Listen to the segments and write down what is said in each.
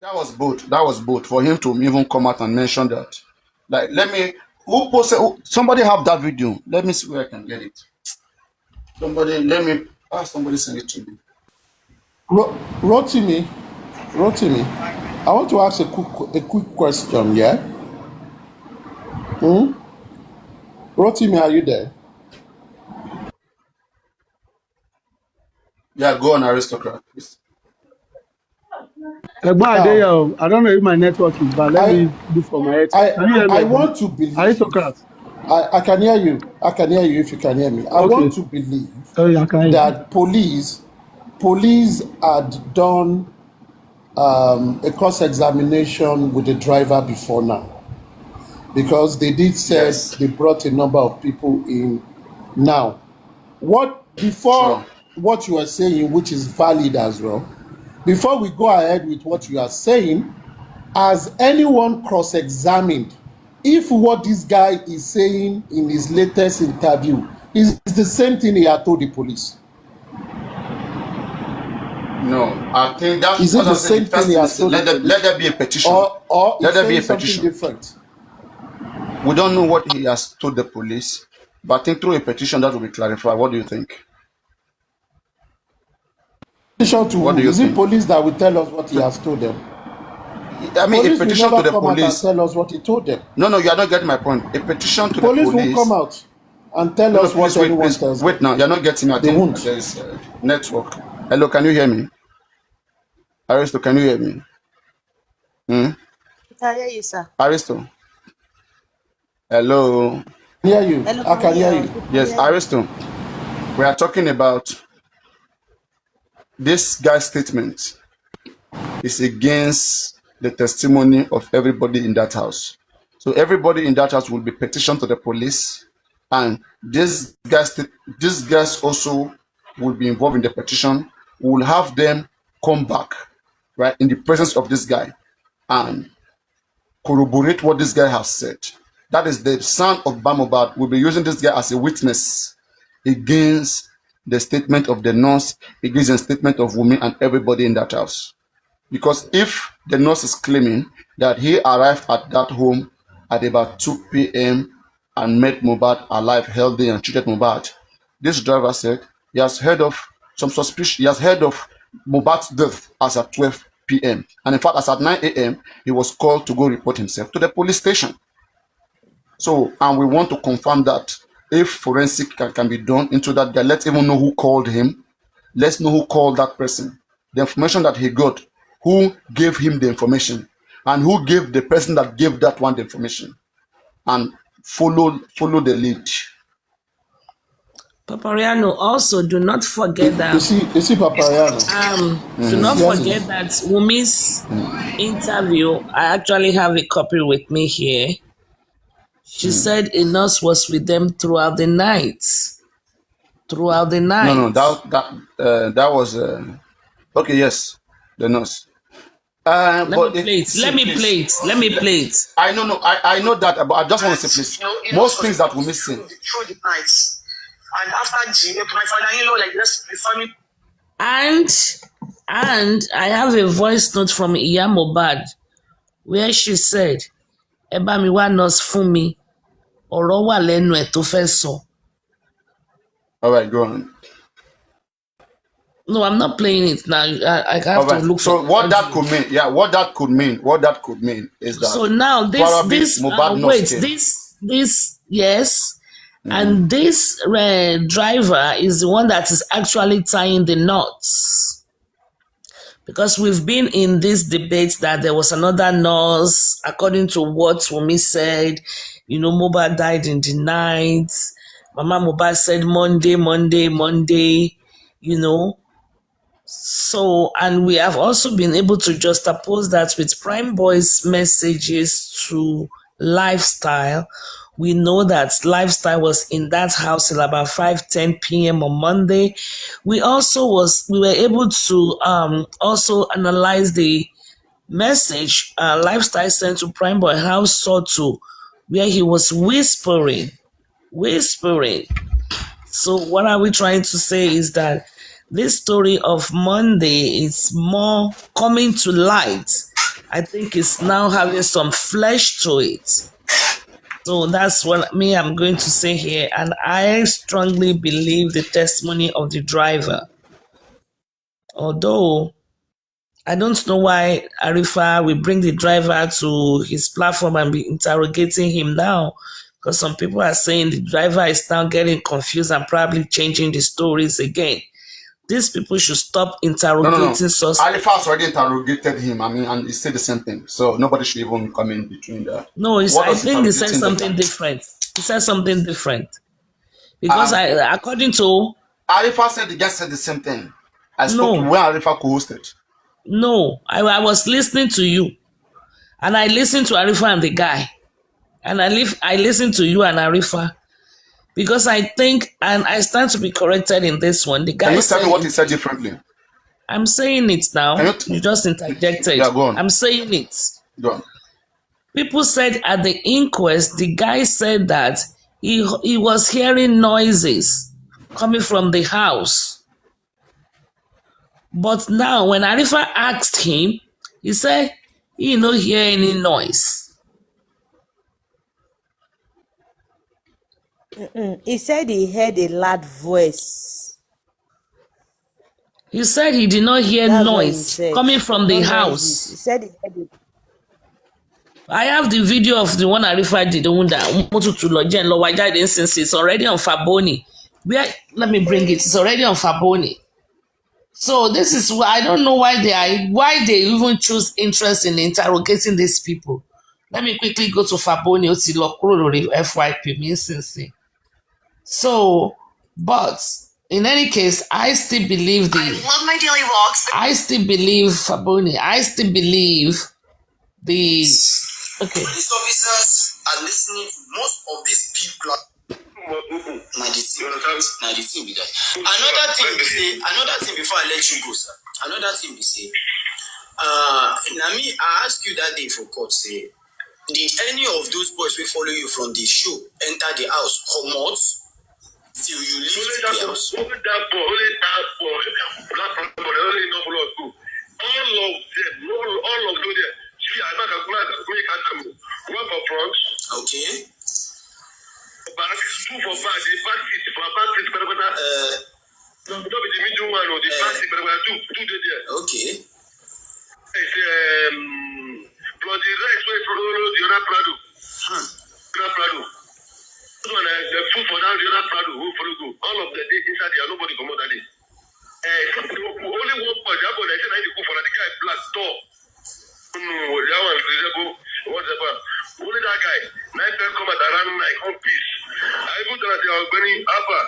That was both. That was both for him to even come out and mention that. Like, let me. Who posted? Somebody have that video. Let me see where I can get it. Somebody, let me. Somebody send it to me. Rotimi, Rotimi, I want to ask a quick question. Yeah. Rotimi, are you there? Yeah, go on, aristocrat, please. I don't know if my network is bad. Let I me look for my headset. Can you I hear me? I want to believe. Aristocrat. I can hear you. I can hear you if you can hear me. I want Okay. to believe I can hear you. that police had done a cross-examination with the driver before now, because they did said Yes. they brought a number of people in. Now, Sure. what you are saying, which is valid as well, before we go ahead with what you are saying, has anyone cross-examined if what this guy is saying in his latest interview is the same thing he had told the police? No, I think that's Is it what I the said. The same thing first he thing has is told the let police? there be a petition. Or Let he's there be a saying something petition. different? We don't know what he has told the police, but I think through a petition that will be clarified. What do you think? Petition to What who? do you Is it think? police that will tell us what he To, has told them? I mean, a Police will petition to never the come out and police. tell us what he told them. No, you are not getting my point. A petition to the Police won't come police. out and tell No, us what please wait, anyone please tells wait them. now. You're not getting me. I They think won't. there is network. Hello, can you hear me? Aristo, can you hear me? Hmm? I can hear you, sir. Aristo, hello. I hear you. Hello, I can can we hear hear? you. We can Yes, hear you. Aristo. We are talking about this guy's statement is against the testimony of everybody in that house. So everybody in that house will be petitioned to the police, and these guys also will be involved in the petition. We will have them come back, right, in the presence of this guy and corroborate what this guy has said. That is the son of Bamobad will be using this guy as a witness against the statement of the nurse, against the statement of women and everybody in that house. Because if the nurse is claiming that he arrived at that home at about 2 p.m. and met Mohbad alive, healthy, and treated Mohbad, this driver said he has heard of some suspicion. He has heard of Mohbad's death as at 12 p.m. And in fact, as at 9 a.m., he was called to go report himself to the police station. So, and we want to confirm that if forensic can be done into that guy, let's even know who called him. Let's know who called that person. The information that he got, who gave him the information, and who gave the person that gave that one the information, and follow the lead. Paparaino, also do not forget that You see, Papariano. do not Hear forget me. that Wumi's interview, I actually have a copy with me here. She said a nurse was with them throughout the night. Throughout the night. No, that was okay. Yes, the nurse. Let me But play it. Let me play it. Let me play it. I know, I know that, but I just want to say, please, most things that we're missing. Through the night, and after my father-in-law, like this, before me. And I have a voice note from Iya Mohbad where she said, "Ẹ bá mi wá nurse fún mi, ọ̀rọ̀ wà lẹ́nu ẹ̀ tó fẹ́ sọ." All right, go on. No, I'm not playing it now. I have All right. to look So for what that could mean, what that could mean is that. So now this yes, and this driver is the one that is actually tying the knots, because we've been in this debate that there was another nurse, according to what Wumi said. Mohbad died in the night. Mama Mohbad said Monday. So, and we have also been able to juxtapose that with Prime Boy's messages to Lifestyle. We know that Lifestyle was in that house till about 5:10 p.m. on Monday. We were able to also analyze the message Lifestyle sent to Prime Boy House Soto, where he was whispering. So what are we trying to say is that this story of Monday is more coming to light I think it's now having some flesh to it. So that's what I'm going to say here. And I strongly believe the testimony of the driver. Although I don't know why Arifa will bring the driver to his platform and be interrogating him now. Because some people are saying the driver is now getting confused and probably changing the stories again. These people should stop interrogating suspects. Arifa has already interrogated him, and he said the same thing. So nobody should even come in between there. No, I think he said something different. He said something different. Because according to... Arifa said the guy said the same thing. I spoke to when Arifa co-hosted. No, I was listening to you. And I listened to Arifa and the guy. And I listened to you and Arifa. Because I think, and I stand to be corrected in this one, the guy Can you tell me what he said differently? I'm saying it now. You just interjected. Yeah, go on. I'm saying it. Go on. People said at the inquest, the guy said that he was hearing noises coming from the house. But now, when Arifa asked him, he said he no hear any noise. He said he heard a loud voice. He said he did not hear noise coming from the house. He said he heard it. I have the video of the one Arifa did. Since it's already on Faboni. Let me bring it. It's already on Faboni. So this is why I don't know why they even choose interest in interrogating these people. Let me quickly go to Faboni FYP since. So, but in any case, I still believe I love my daily walks. I still believe Faboni. I still believe the Police officers are listening to most of these people. Another thing before I let you go, sir. Another thing we say. Nami, I asked you that day for court, say, did any of those boys who follow you from the show enter the house, come out till you leave the house? Only that boy, only no blood go. All of them. See, I make one for front. Okay. Back, two for back. The back seat, no, be the middle one or the back seat, two there. Okay. It's from the right way follow the other Prado. Prado. The food for down the other Prado who follow go. All of the day inside there, nobody come out that day. Only one point, that boy, I said, I need to go for the guy black door. No, that one is reasonable. Whatever. Only that guy. 9 people come at around 9, come peace. I even tell you, I'm going Alpha.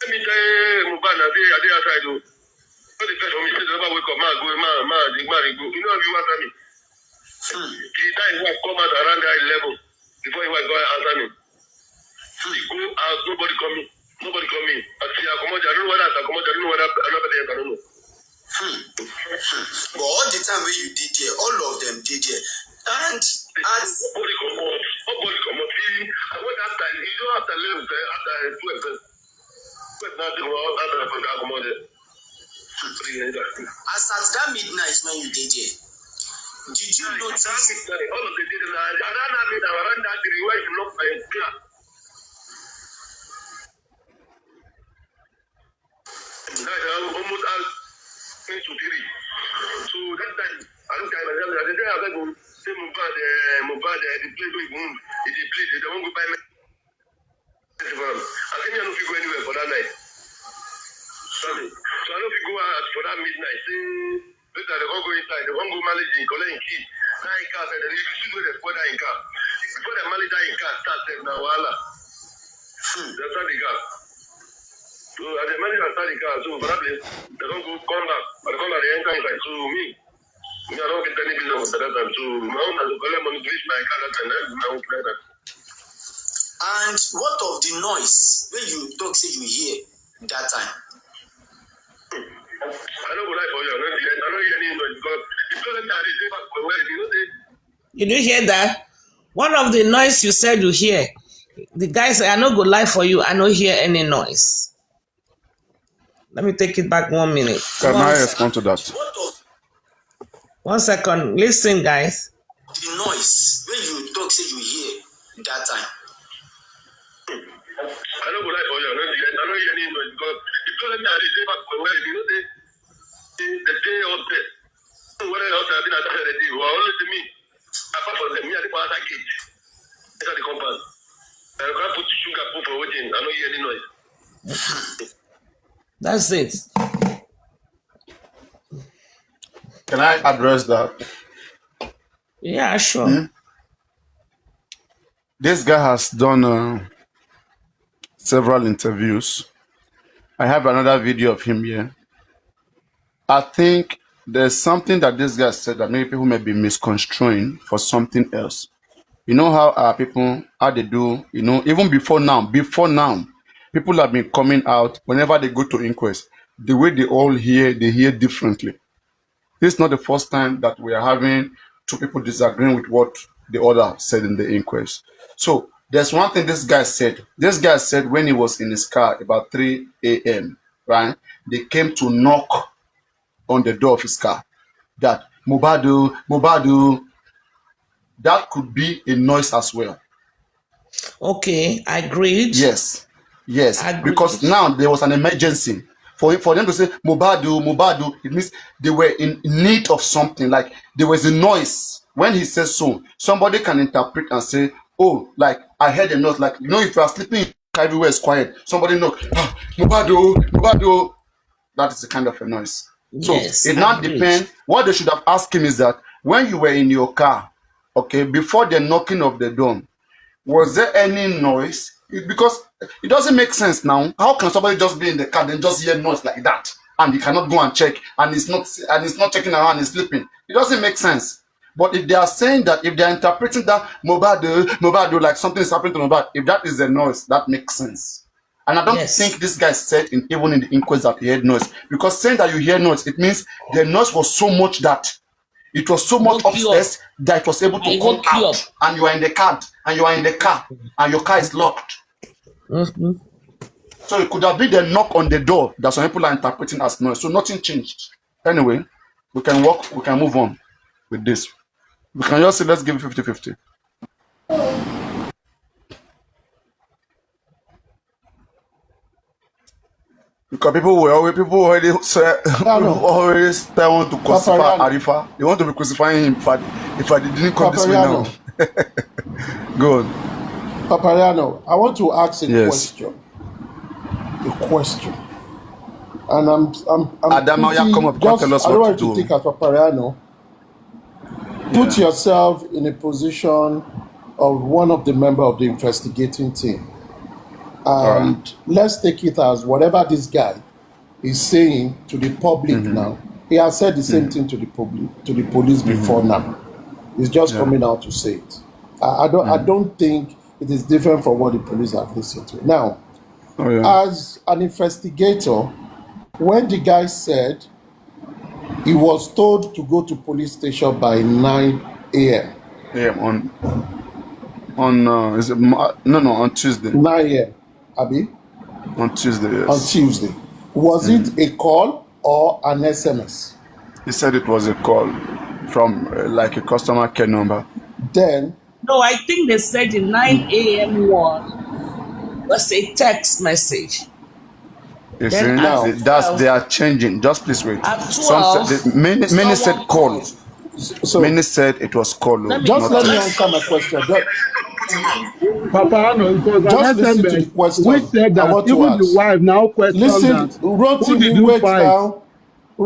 Let me tell you, mohbad, I did outside. Not the first for me, say, never wake up, go. You know if you answer me. He died, he was come out around that level before he was going to answer me. He go out, nobody come in. I see, I don't know whether another day, I don't know. But all the time when you did there, all of them did there. And nobody come out. I went after, you don't have to live after 12. As at that midnight when you did there, did you notice? All of the did around that where you look my car. Almost all 2 to 3. So that time, I don't care. I didn't have to go. Say mohbad, the place we move, the place they don't go buy me. I think I don't go anywhere for that night. Sorry. So I don't go out for that midnight. See, later they won't go inside. They won't go manage in collect key. Now in car, they should go the further in car. Before the manager in car starts now, voila. That's how they got. So as the manager start the car, so probably they don't go come back. But they come back, they enter inside. So me, I don't get any business at that time. So my own has to collect money to reach my car that time. That's my own plan. And what of the noise when you talk say you hear that time? I don't go lie for you. I don't hear any noise because if you don't say back for where you know they. You do hear that? One of the noise you said you hear. The guy said, I no go lie for you, I no hear any noise. Let me take it back 1 minute. Can I respond to that? 1 second. Listen, guys. The noise when you talk, say you hear that time. I don't go like for you. I don't hear any noise because the person that is back from where you know the day out there. When I was having a day, who are only to me. Apart from them, me at the other gate. Inside the compound. I can't put sugar put for waiting. I don't hear any noise. That's it. Can I address that? Yeah, sure. This guy has done several interviews. I have another video of him here. I think there's something that this guy said that maybe people may be misconstruing for something else. You know how our people, how they do, you know, even before now, people have been coming out whenever they go to inquest. The way they all hear, they hear differently. This is not the first time that we are having two people disagreeing with what the other said in the inquest. So there's one thing this guy said. This guy said when he was in his car about 3 a.m., right? They came to knock on the door of his car. That mohbad, that could be a noise as well. Okay, agreed. Yes, Agreed. because now there was an emergency. For them to say mohbad, it means they were in need of something. Like there was a noise. When he says so, somebody can interpret and say, oh, like I heard a noise. Like, you know, if you are sleeping, everywhere is quiet. Somebody knock, mohbad. That is the kind of a noise. So Yes, it now agreed. depends. What they should have asked him is that when you were in your car, okay, before the knocking of the door, was there any noise? Because it doesn't make sense now. How can somebody just be in the car and just hear noise like that, and he cannot go and check, and it's not checking around, he's sleeping? It doesn't make sense. But if they are saying that, if they are interpreting that mohbad, like something is happening to mohbad, if that is a noise, that makes sense. And I don't Yes. think this guy said even in the inquest that he heard noise, because saying that you hear noise, it means the noise was so much that it was so much Woke you upstairs that it was able to I come woke you out, up. and you are in the car, and your car is locked. Mhm. So it could have been the knock on the door that some people are interpreting as noise. So nothing changed. Anyway, we can move on with this. We can just say let's give it 50-50. Because people already say people already start want to crucify Paparaino. Arifa. They want to be crucifying him if I didn't come this way now. Good. Paparaino, I want to ask a Yes. question. And I'm Adama, yeah, come up, just, tell us I don't what want to to do. take as Paparaino. Put yourself in a position of one of the member of the investigating team. And let's take it as whatever this guy is saying to the public now. He has said the same thing to the public, to the police before now. He's just coming out to say it. I don't think it is different from what the police have listened to. Now, as an investigator, when the guy said he was told to go to police station by 9 a.m. Yeah, on is it on Tuesday. 9 a.m. Abi? On Tuesday, yes. On Tuesday. Was it a call or an SMS? He said it was a call from like a customer care number. Then No, I think they said the 9 a.m. one was a text message. You Then see, now, they are changing. Just please wait. At Some 12, said, many said someone call. called. so Many said it was call. Let me just not let me text. answer my question. Paparaino, it was Just an listen to the SMS question which said I that want to even the ask. wife now questioned Listen, that who did Rotimi, you wait fight? now.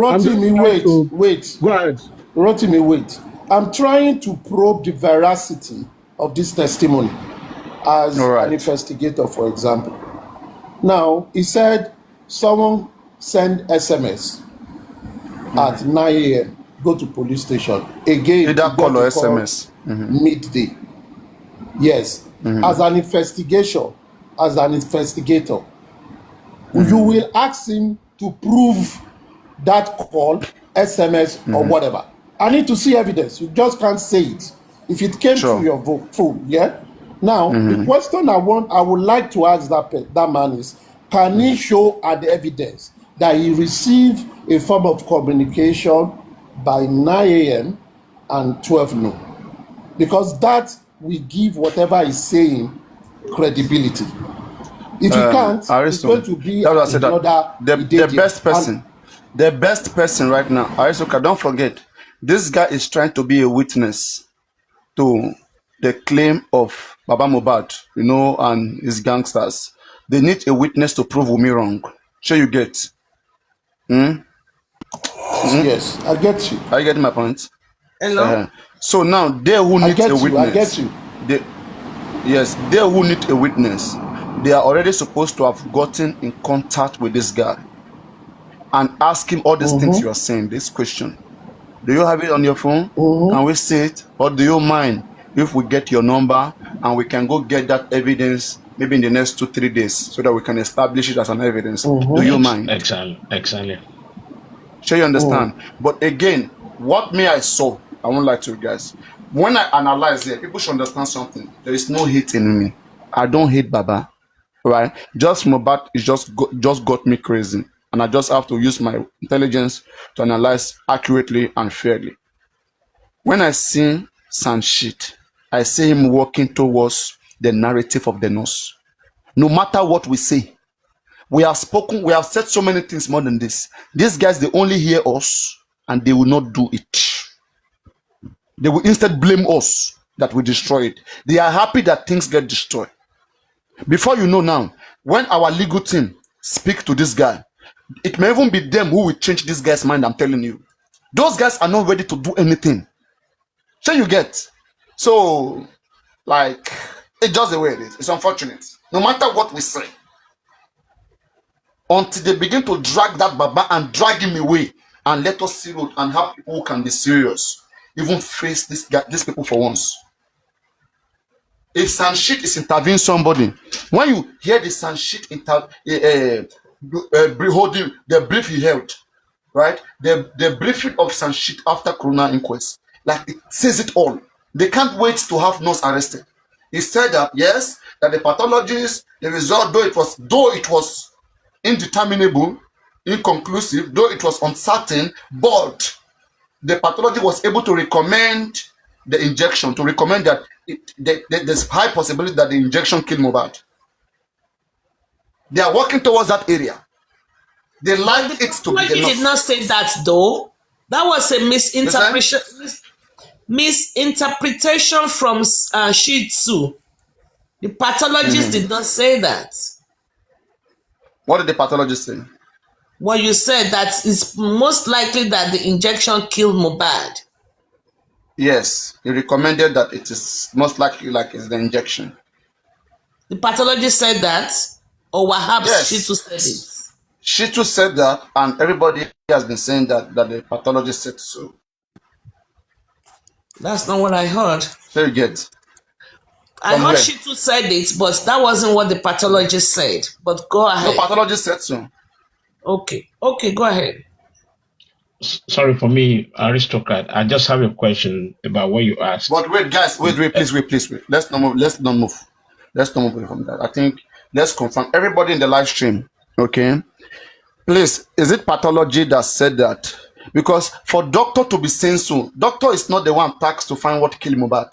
I'm just Rotimi, trying to wait. go ahead. Rotimi, wait. I'm trying to probe the veracity of this testimony as All right. an investigator, for example. Now, he said someone sent SMS at 9 a.m. Go to police station. Again, Either he call got or a call SMS. midday. Yes. As an investigator, you will ask him to prove that call, SMS, or whatever. I need to see evidence. You just can't say it. If it came through your phone, yeah? Now, the question I would like to ask that man is, can he show an evidence that he received a form of communication by 9 a.m. and 12 noon, because that will give whatever he's saying credibility. If you can't, it's Aristo, going to be that's what I said, that another the idiot. best person right now, Aristoka, don't forget, this guy is trying to be a witness to the claim of Baba Mohbad, and his gangsters. They need a witness to prove me wrong. Sure, you get? Yes, I get you. Are you getting my point? Hello? So now, they who I need get a you. I get witness, you. they, yes, they who need a witness, they are already supposed to have gotten in contact with this guy and ask him all these things you are saying. This question, do you have it on your phone? Can we see it? Or do you mind if we get your number and we can go get that evidence maybe in the next 2-3 days so that we can establish it as an evidence? Do you mind? Exactly. Sure, you understand? But again, what me I saw, I won't lie to you guys. When I analyze it, people should understand something. There is no hate in me. I don't hate Baba, right? Just Mohbad is just got me crazy, and I just have to use my intelligence to analyze accurately and fairly. When I see Sanshit, I see him walking towards the narrative of the nurse. No matter what we say, we have spoken, we have said so many things more than this. These guys, they only hear us and they will not do it. They will instead blame us that we destroy it. They are happy that things get destroyed. Before you know now, when our legal team speak to this guy, it may even be them who will change this guy's mind, I'm telling you. Those guys are not ready to do anything. So you get? So, it's just the way it is. It's unfortunate. No matter what we say, until they begin to drag that Baba and drag him away and let us see road and have people who can be serious, even face these people for once. If Sanshit is interviewing somebody, when you hear the Sanshit holding the brief he held, right? The briefing of Sanshit after Corona inquest, it says it all. They can't wait to have nurse arrested. He said that yes, that the pathologist, the result, though it was indeterminable, inconclusive, though it was uncertain, but the pathology was able to recommend the injection, to recommend that there's high possibility that the injection killed Mohbad. They are working towards that area. They like it to be enough. He did not say that though. That was a misinterpretation from Shih Tzu. The pathologist did not say that. What did the pathologist say? Well, you said that it's most likely that the injection killed Mohbad. Yes, he recommended that it is most likely it's the injection. The pathologist said that, or perhaps yes. Shih Tzu said it. Shih Tzu said that, and everybody has been saying that the pathologist said so. That's not what I heard. So you get. I heard Shih Tzu said it, but that wasn't what the pathologist said. But go ahead. The pathologist said so. Okay, go ahead. Sorry for me, aristocrat. I just have a question about what you asked. But wait, guys, wait, please wait. Let's not move away from that. I think let's confirm everybody in the live stream. Okay, please, is it pathology that said that? Because for doctor to be saying so, doctor is not the one tasked to find what killed Mohbad.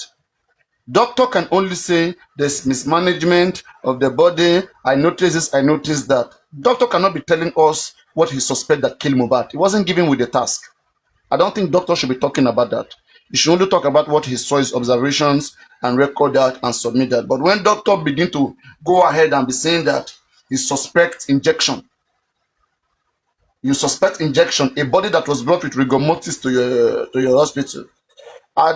Doctor can only say there's mismanagement of the body. I noticed this, I noticed that. Doctor cannot be telling us what he suspects that killed Mohbad. He wasn't given with the task. I don't think doctor should be talking about that. He should only talk about what he saw, his observations, and record that and submit that. But when doctor begin to go ahead and be saying that he suspects injection, you suspect injection, a body that was brought with rigor mortis to your hospital. I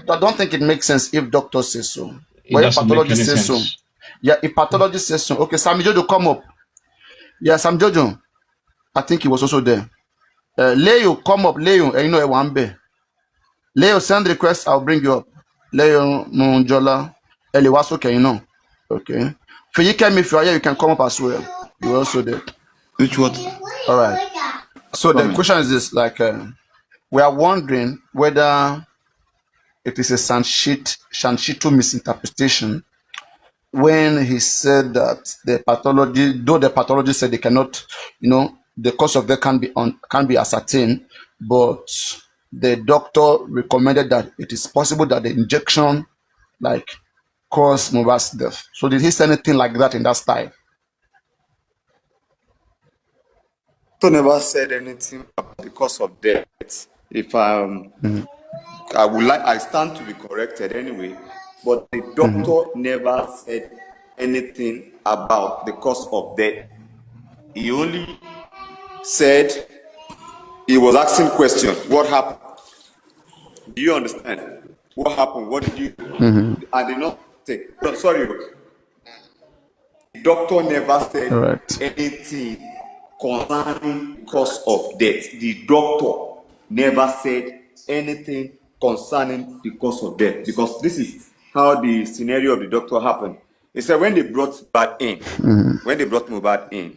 don't think it makes sense if doctor says so. But if pathologist says so. Yeah, if pathologist says so. Okay, Sammy Jojo, come up. Yeah, Sammy Jojo. I think he was also there. Leo, come up. Leo, Leo, send request, I'll bring you up. Leo Munjola. Eliwaso, Okay. Fiyikemi, if you are here, you can come up as well. You're also there. Which what? All right. So the question is this, we are wondering whether it is a Sanshito misinterpretation when he said that the pathology, though the pathologist said they cannot, the cause of death can be ascertained, but the doctor recommended that it is possible that the injection like caused Mohbad's death. So did he say anything like that in that style? Doctor never said anything about the cause of death. If I stand to be corrected anyway, but the doctor never said anything about the cause of death. He only said he was asking questions. What happened? Do you understand? What happened? What did you do? I did not say. No, sorry. The doctor never said All right. anything concerning cause of death. The doctor never said anything concerning the cause of death, because this is how the scenario of the doctor happened. He said when they brought Mohbad in,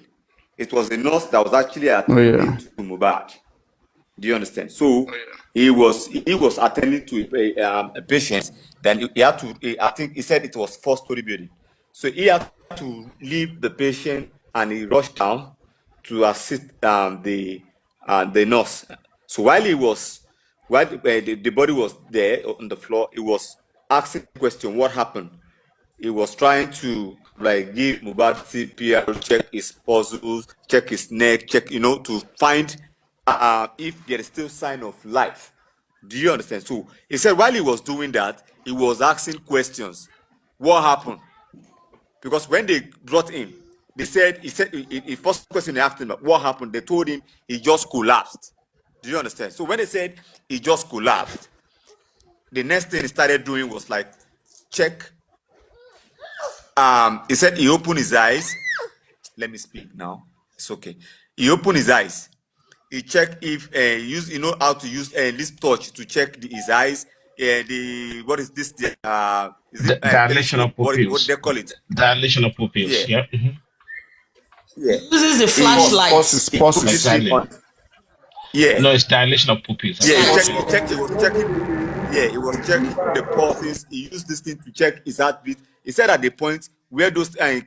it was a nurse that was actually Oh attending yeah. to Mohbad. Do you understand? So he was attending to a patient. Then he had to. I think he said it was 4-story building. So he had to leave the patient and he rushed down to assist the nurse. So while the body was there on the floor, he was asking the question, what happened? He was trying to like give Mohbad CPR, check his pulses, check his neck, check, to find if there is still sign of life. Do you understand? So he said while he was doing that, he was asking questions. What happened? Because when they brought him, he said the first question they asked him, what happened? They told him he just collapsed. Do you understand? So when they said he just collapsed, the next thing he started doing was like check. He said he opened his eyes. Let me speak now. It's okay. He opened his eyes. He checked if how to use this torch to check his eyes. What is this? Is it Dilation telescope? of What pupils. they call it? Dilation of pupils. Yeah. Yeah. Yeah. Uses the flashlight. Pulses. He put it Exactly. on. Yeah. No, it's dilation of pupils. Yeah. Actually. He was checking. Yeah, he was checking the pulses. He used this thing to check his heartbeat. He said at the point where those when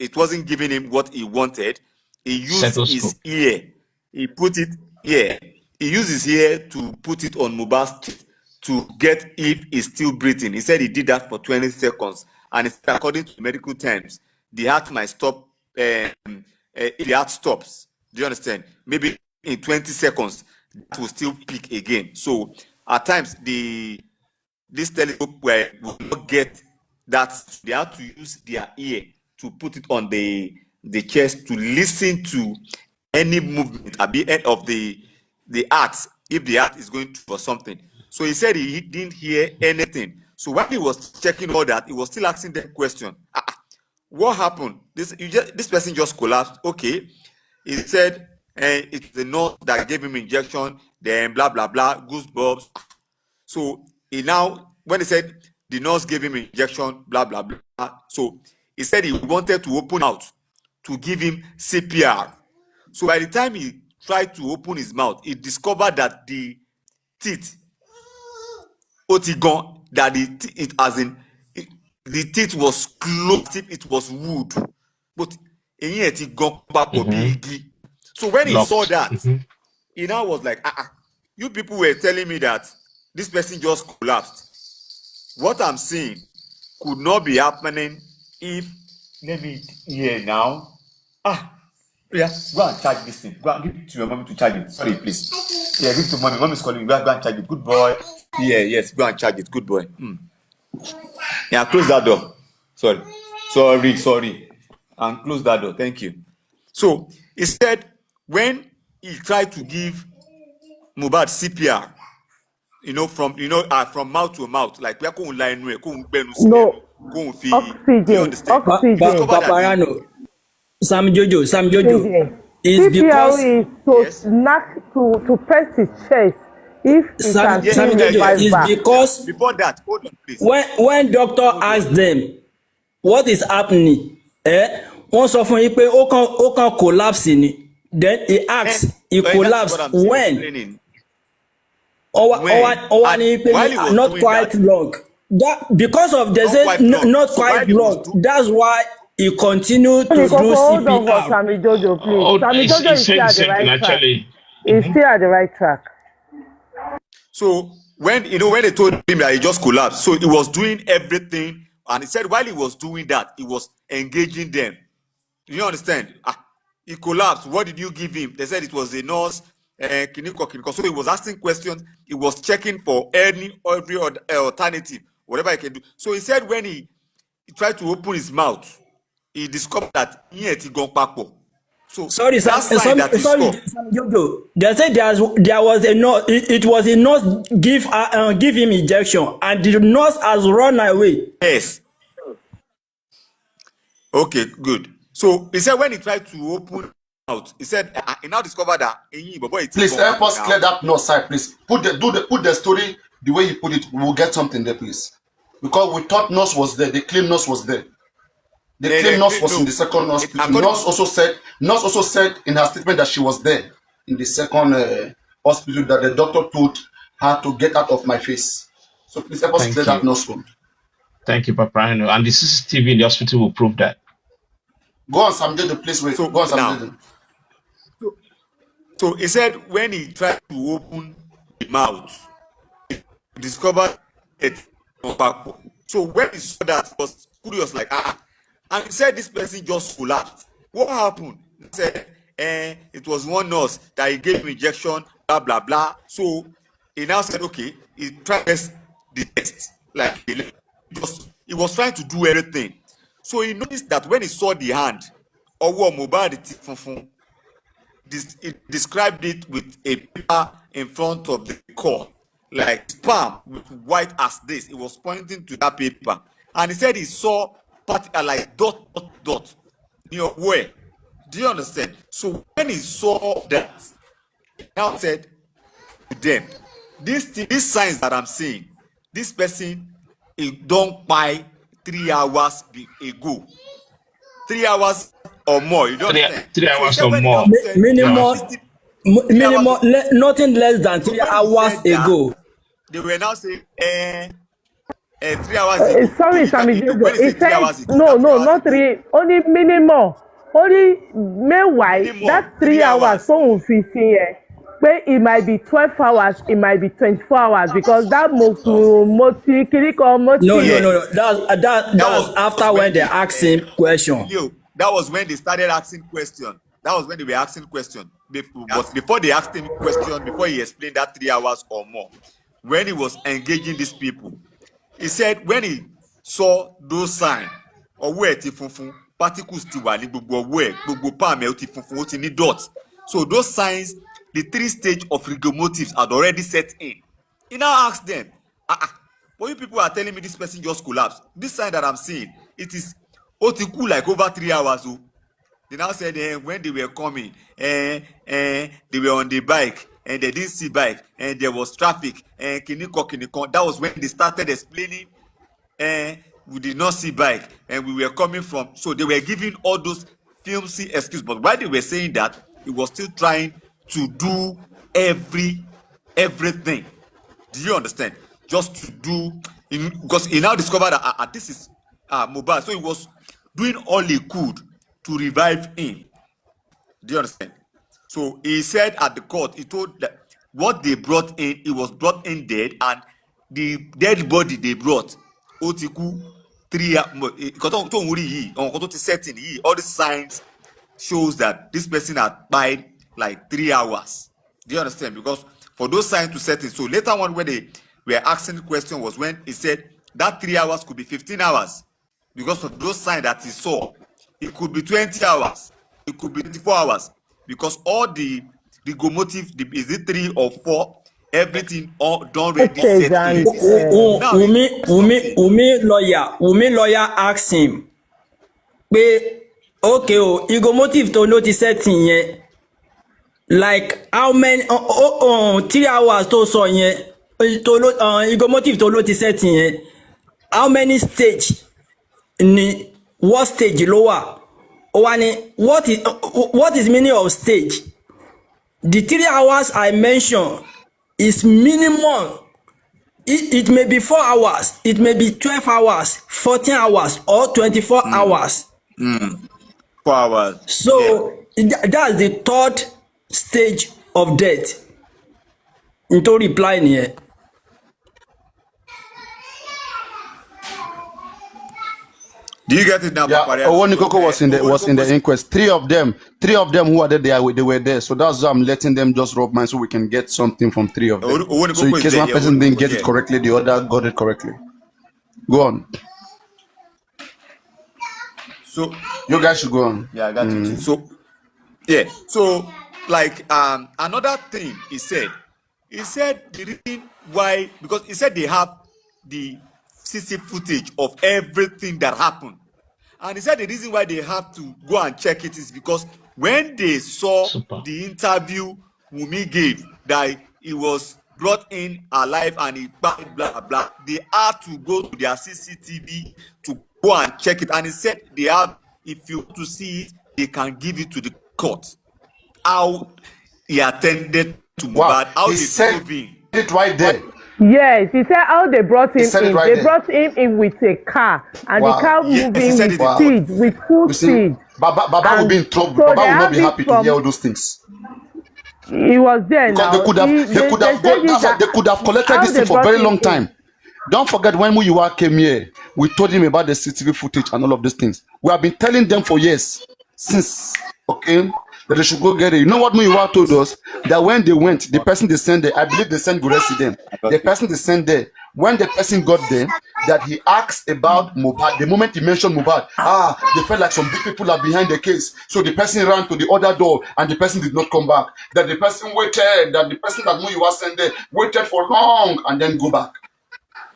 it wasn't giving him what he wanted, he used his Stethoscope. ear. He put it, yeah. He used his ear to put it on Mohbad's chest to get if he's still breathing. He said he did that for 20 seconds. And it's according to medical terms, the heart might stop if the heart stops. Do you understand? Maybe in 20 seconds, it will still peak again. So at times this telescope will not get that. They have to use their ear to put it on the chest to listen to any movement at the end of the heart, if the heart is going through or something. So he said he didn't hear anything. So while he was checking all that, he was still asking them question. What happened? This person just collapsed. Okay. He said it's the nurse that gave him injection, then blah blah blah, goosebumps. So when he said the nurse gave him injection, blah blah blah. So he said he wanted to open out to give him CPR. So by the time he tried to open his mouth, he discovered that the teeth, otigon, that the teeth was closed, if it was wood, but so when he saw Locked. that, he now was like, you people were telling me that this person just collapsed. What I'm seeing could not be happening if, let me hear now. Yeah, go and charge this thing. Go and give it to your mommy to charge it. Sorry, please. Yeah, give it to mommy. Mommy's calling you. Go and charge it. Good boy. Yeah, yes, go and charge it. Good boy. Yeah, close that door. Sorry. And close that door. Thank you. So he said when he tried to give Mohbad CPR, from mouth to mouth, like we are going line way, No, do you oxygen, understand? oxygen, Paparano, Sammy Jojo, oxygen. is because CPR is Yes. to knock to press his chest if he can Yes, Sammy still Jojo revive is back. because Before that, hold on, please. when doctor asked them what is happening, wọ́n sọ fún yín pé ó kàn collapse ni, then he asked he That's collapsed what I'm when explaining. ó wá ní pé While he was not doing quite that, long, that because of they not say quite long. not So while quite he was long, that's why he continued to Holy do Coco, hold on for CPR. Sammy Jojo, please. Oh, Sammy he's Jojo is saying still the at the same thing right track. actually. He's still at the right track. So when they told him that he just collapsed, so he was doing everything, and he said while he was doing that, he was engaging them. You understand? He collapsed. What did you give him? They said it was a nurse, kiniko. So he was asking questions. He was checking for every other alternative, whatever he can do. So he said when he tried to open his mouth, he discovered that he had gone backwards. So Sorry, that sign that he saw. Sammy Jojo. They said there was a nurse. It was a nurse give him injection, and the nurse has run away. Yes. Okay, good. So he said when he tried to open out, he said he now discovered that Please help us clear that north side, please. Put the story the way you put it. We'll get something there, please. Because we thought nurse was there, the claim nurse was there. The claim nurse was in the second hospital. Nurse also said in her statement that she was there in the second hospital, that the doctor told her to get out of my face. So please help us clear that nurse one. Thank you, paparaino. And the CCTV in the hospital will prove that. Go on, Sammy Jojo, please wait. So go on, Sammy Jojo. So he said when he tried to open the mouth, he discovered it. So when he saw that, he was curious, like and he said this person just collapsed. What happened? He said it was one nurse that he gave him injection, blah blah blah. So he now said, okay, he tried the test, like he was trying to do everything. So he noticed that when he saw the hand, mohbad he described it with a paper in front of the core, like spam with white as this. He was pointing to that paper, and he said he saw like dot. Where? Do you understand? So when he saw that, he now said to them, these signs that I'm seeing, this person he don't buy 3 hours ago. 3 hours or more. You don't understand? 3 hours or more. Minimum, nothing less than 3 hours ago. They were now saying 3 hours ago. Sorry, Sammy Jojo. He said no, not 3. Only minimum. Only meanwhile, that 3 hours. So 15 years. But it might be 12 hours. It might be 24 hours because that moti. No. That's after when they asked him question. That was when they started asking question. That was when they were asking question. But before they asked him question, before he explained that 3 hours or more, when he was engaging these people, he said when he saw those signs, particles dots. So those signs, the 3 stage of rigomotives had already set in. He now asked them, but you people are telling me this person just collapsed. This sign that I'm seeing, it is like over 3 hours. They now said when they were coming, they were on the bike and they didn't see bike and there was traffic and kiniko. That was when they started explaining. We did not see bike and we were coming from. So they were giving all those filmy excuses. But while they were saying that, he was still trying to do everything. Do you understand? Just to do, because he now discovered that this is mohbad. So he was doing all he could to revive him. Do you understand? So he said at the court, he told that what they brought in, it was brought in dead, and the dead body they brought, Otiku 3 all the signs shows that this person had died like 3 hours. Do you understand? Because for those signs to set in, so later on when they were asking the question was when he said that 3 hours could be 15 hours because of those signs that he saw. It could be 20 hours. It could be 24 hours because all the rigomotive, is it 3 or 4? Everything all done ready set in. Umi lawyer asked him, okay, rigomotive to notice setting yẹn. Like how many 3 hours to so yẹn rigomotive to notice setting yẹn. How many stage ni what stage lower? What is meaning of stage? The 3 hours I mentioned is minimum. It may be 4 hours, it may be 12 hours, 14 hours, or 24 hours. 4 hours. So that's the 3rd stage of death. Into reply nìyẹn. Do you get it now, Yeah, Papa? Owonikoko was in the inquest. Three of them who are there, they were there. So that's why I'm letting them just rub mine so we can get something from three of them. So in case one person didn't get it correctly, the other got it correctly. Go on. So you guys should go on. Yeah, I got you too. So yeah, so like another thing he said the reason why, because he said they have the CC footage of everything that happened, and he said the reason why they have to go and check it is because when they saw the interview Wunmi gave that he was brought in alive and he blah blah blah, they had to go to their CCTV to go and check it, and he said they have, if you want to see it, they can give it to the court. How he attended to Mohbad, how he said it right there. Yes, he said how they brought him in. Right they brought him in with a car, and the car moving with speed, with full speed. Baba will be in trouble. So Baba will not be happy to hear all those things. He was there because now. They could have collected this thing for a very long time. Don't forget when Muyiwa came here, we told him about the CCTV footage and all of these things. We have been telling them for years, since, okay, that they should go get it. You know what Muyiwa told us? That when they went, the person they sent there, I believe they sent Guresi them. The person they sent there, when the person got there, that he asked about Mohbad. The moment he mentioned Mohbad, they felt like some big people are behind the case. So the person ran to the other door and the person did not come back. That the person waited, that the person that Muyiwa sent there waited for long and then go back.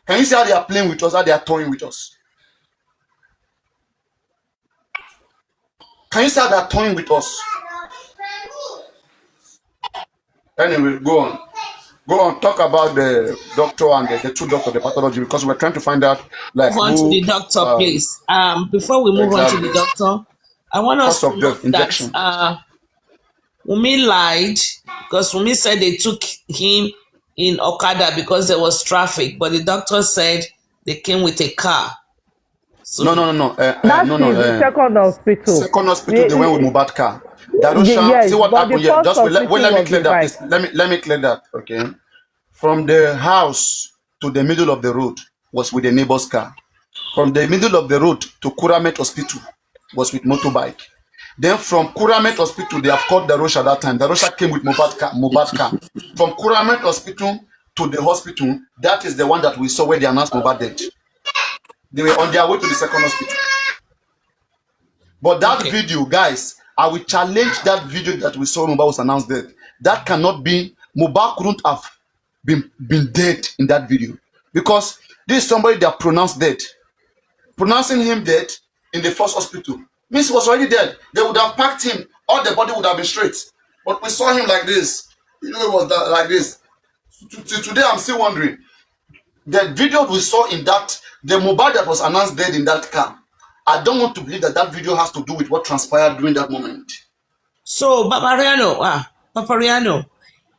Can you see how they are playing with us, how they are toying with us? Can you see how they are toying with us? Anyway, go on. Go on, talk about the doctor and the two doctors, the pathology, because we're trying to find out, like, move on to the doctor, please. Before we move on to the doctor, I want us to know that Wunmi lied, because Wunmi said they took him in Okada because there was traffic, but the doctor said they came with a car. So no. That's the second hospital. Second hospital, they went with Mohbad car. Darusha, see what happened here. Just let me clear that. Let me clear that. Okay. From the house to the middle of the road was with a neighbor's car. From the middle of the road to Kuramet Hospital was with motorbike. Then from Kuramet Hospital, they have called Darusha that time. Darusha came with Mohbad car. From Kuramet Hospital to the hospital, that is the one that we saw where they announced Mohbad dead. They were on their way to the second hospital. But that video, guys, I will challenge that video that we saw Mohbad was announced dead. That cannot be, Mohbad couldn't have been dead in that video. Because this is somebody that pronounced dead. Pronouncing him dead in the first hospital means he was already dead. They would have packed him, all the body would have been straight. But we saw him like this. You know, it was like this. Today, I'm still wondering. The video we saw in that, the Mohbad that was announced dead in that car, I don't want to believe that that video has to do with what transpired during that moment. So, Papariano,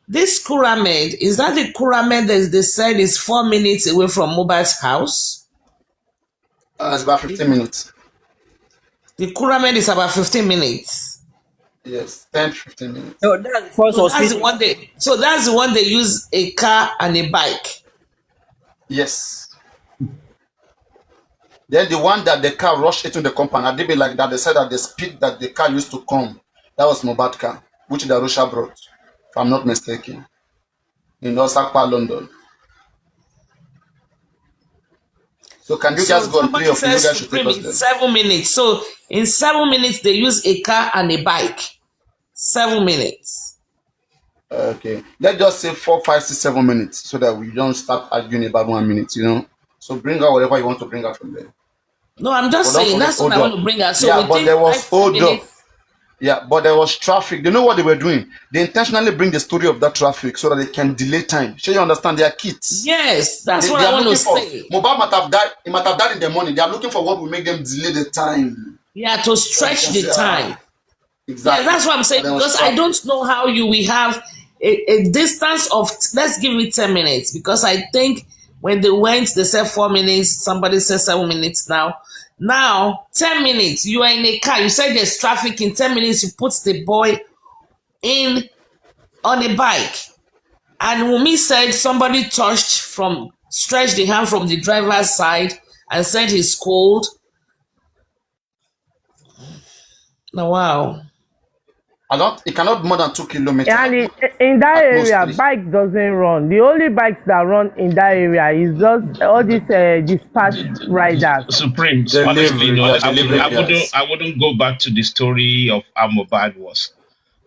this Kuramed, is that the Kuramed that they said is 4 minutes away from Mohbad's house? It's about 15 minutes. The Kuramed is about 15 minutes. Yes, 10-15 minutes. No, that's first hospital. So that's the one they use a car and a bike. Yes. Then the one that the car rushed into the compound, I did be like that. They said that the speed that the car used to come, that was Mohbad car, which Darusha brought, if I'm not mistaken, in Osaka, London. So can you guys go and play of you guys should take us there? 7 minutes. So in 7 minutes, they use a car and a bike. 7 minutes. Okay. Let's just say 4, 5, 6, 7 minutes so that we don't start arguing about 1 minute, you know. So bring out whatever you want to bring out from there. No, I'm just saying that's what I want to bring out. So yeah, but there was hold up. Yeah, but there was traffic. They know what they were doing. They intentionally bring the story of that traffic so that they can delay time. Sure, you understand? They are kids. Yes, that's what I want to say. Mohbad might have died. He might have died in the morning. They are looking for what will make them delay the time. Yeah, to stretch the time. Exactly. Yeah, that's what I'm saying. Because I don't know how you will have a distance of, let's give it 10 minutes. Because I think when they went, they said 4 minutes. Somebody said 7 minutes now. Now, 10 minutes, you are in a car. You said there's traffic. In 10 minutes, you put the boy in on a bike. And Wumi said somebody stretched the hand from the driver's side and said he's cold. Now, wow. It cannot be more than 2 kilometers. And in that area, bike doesn't run. The only bikes that run in that area is just all these dispatch riders. Supreme, honestly, I wouldn't go back to the story of how mohbad was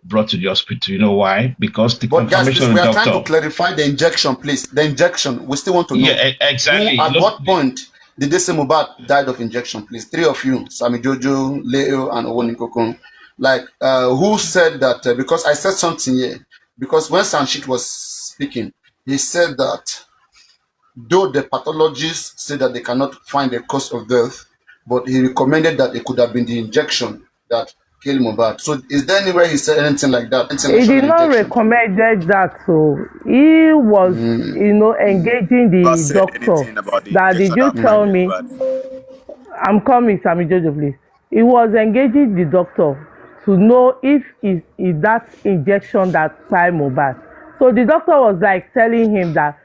brought to the hospital. You know why? Because the confirmation we are doctor, trying to clarify the injection, please. The injection, we still want to know. Yeah, exactly. At what point did they say mohbad died of injection, please? 3 of you, Sammy Jojo, Leo, and Owonikokon. Like, who said that? Because I said something here. Because when Sanshit was speaking, he said that though the pathologists say that they cannot find the cause of death, but he recommended that it could have been the injection that killed mohbad. So is there anywhere he said anything like that? He did not recommend that. So he was, engaging the doctor. That did you tell me? I'm coming, Sammy Jojo, please. He was engaging the doctor to know if is that injection that killed mohbad. So the doctor was like telling him that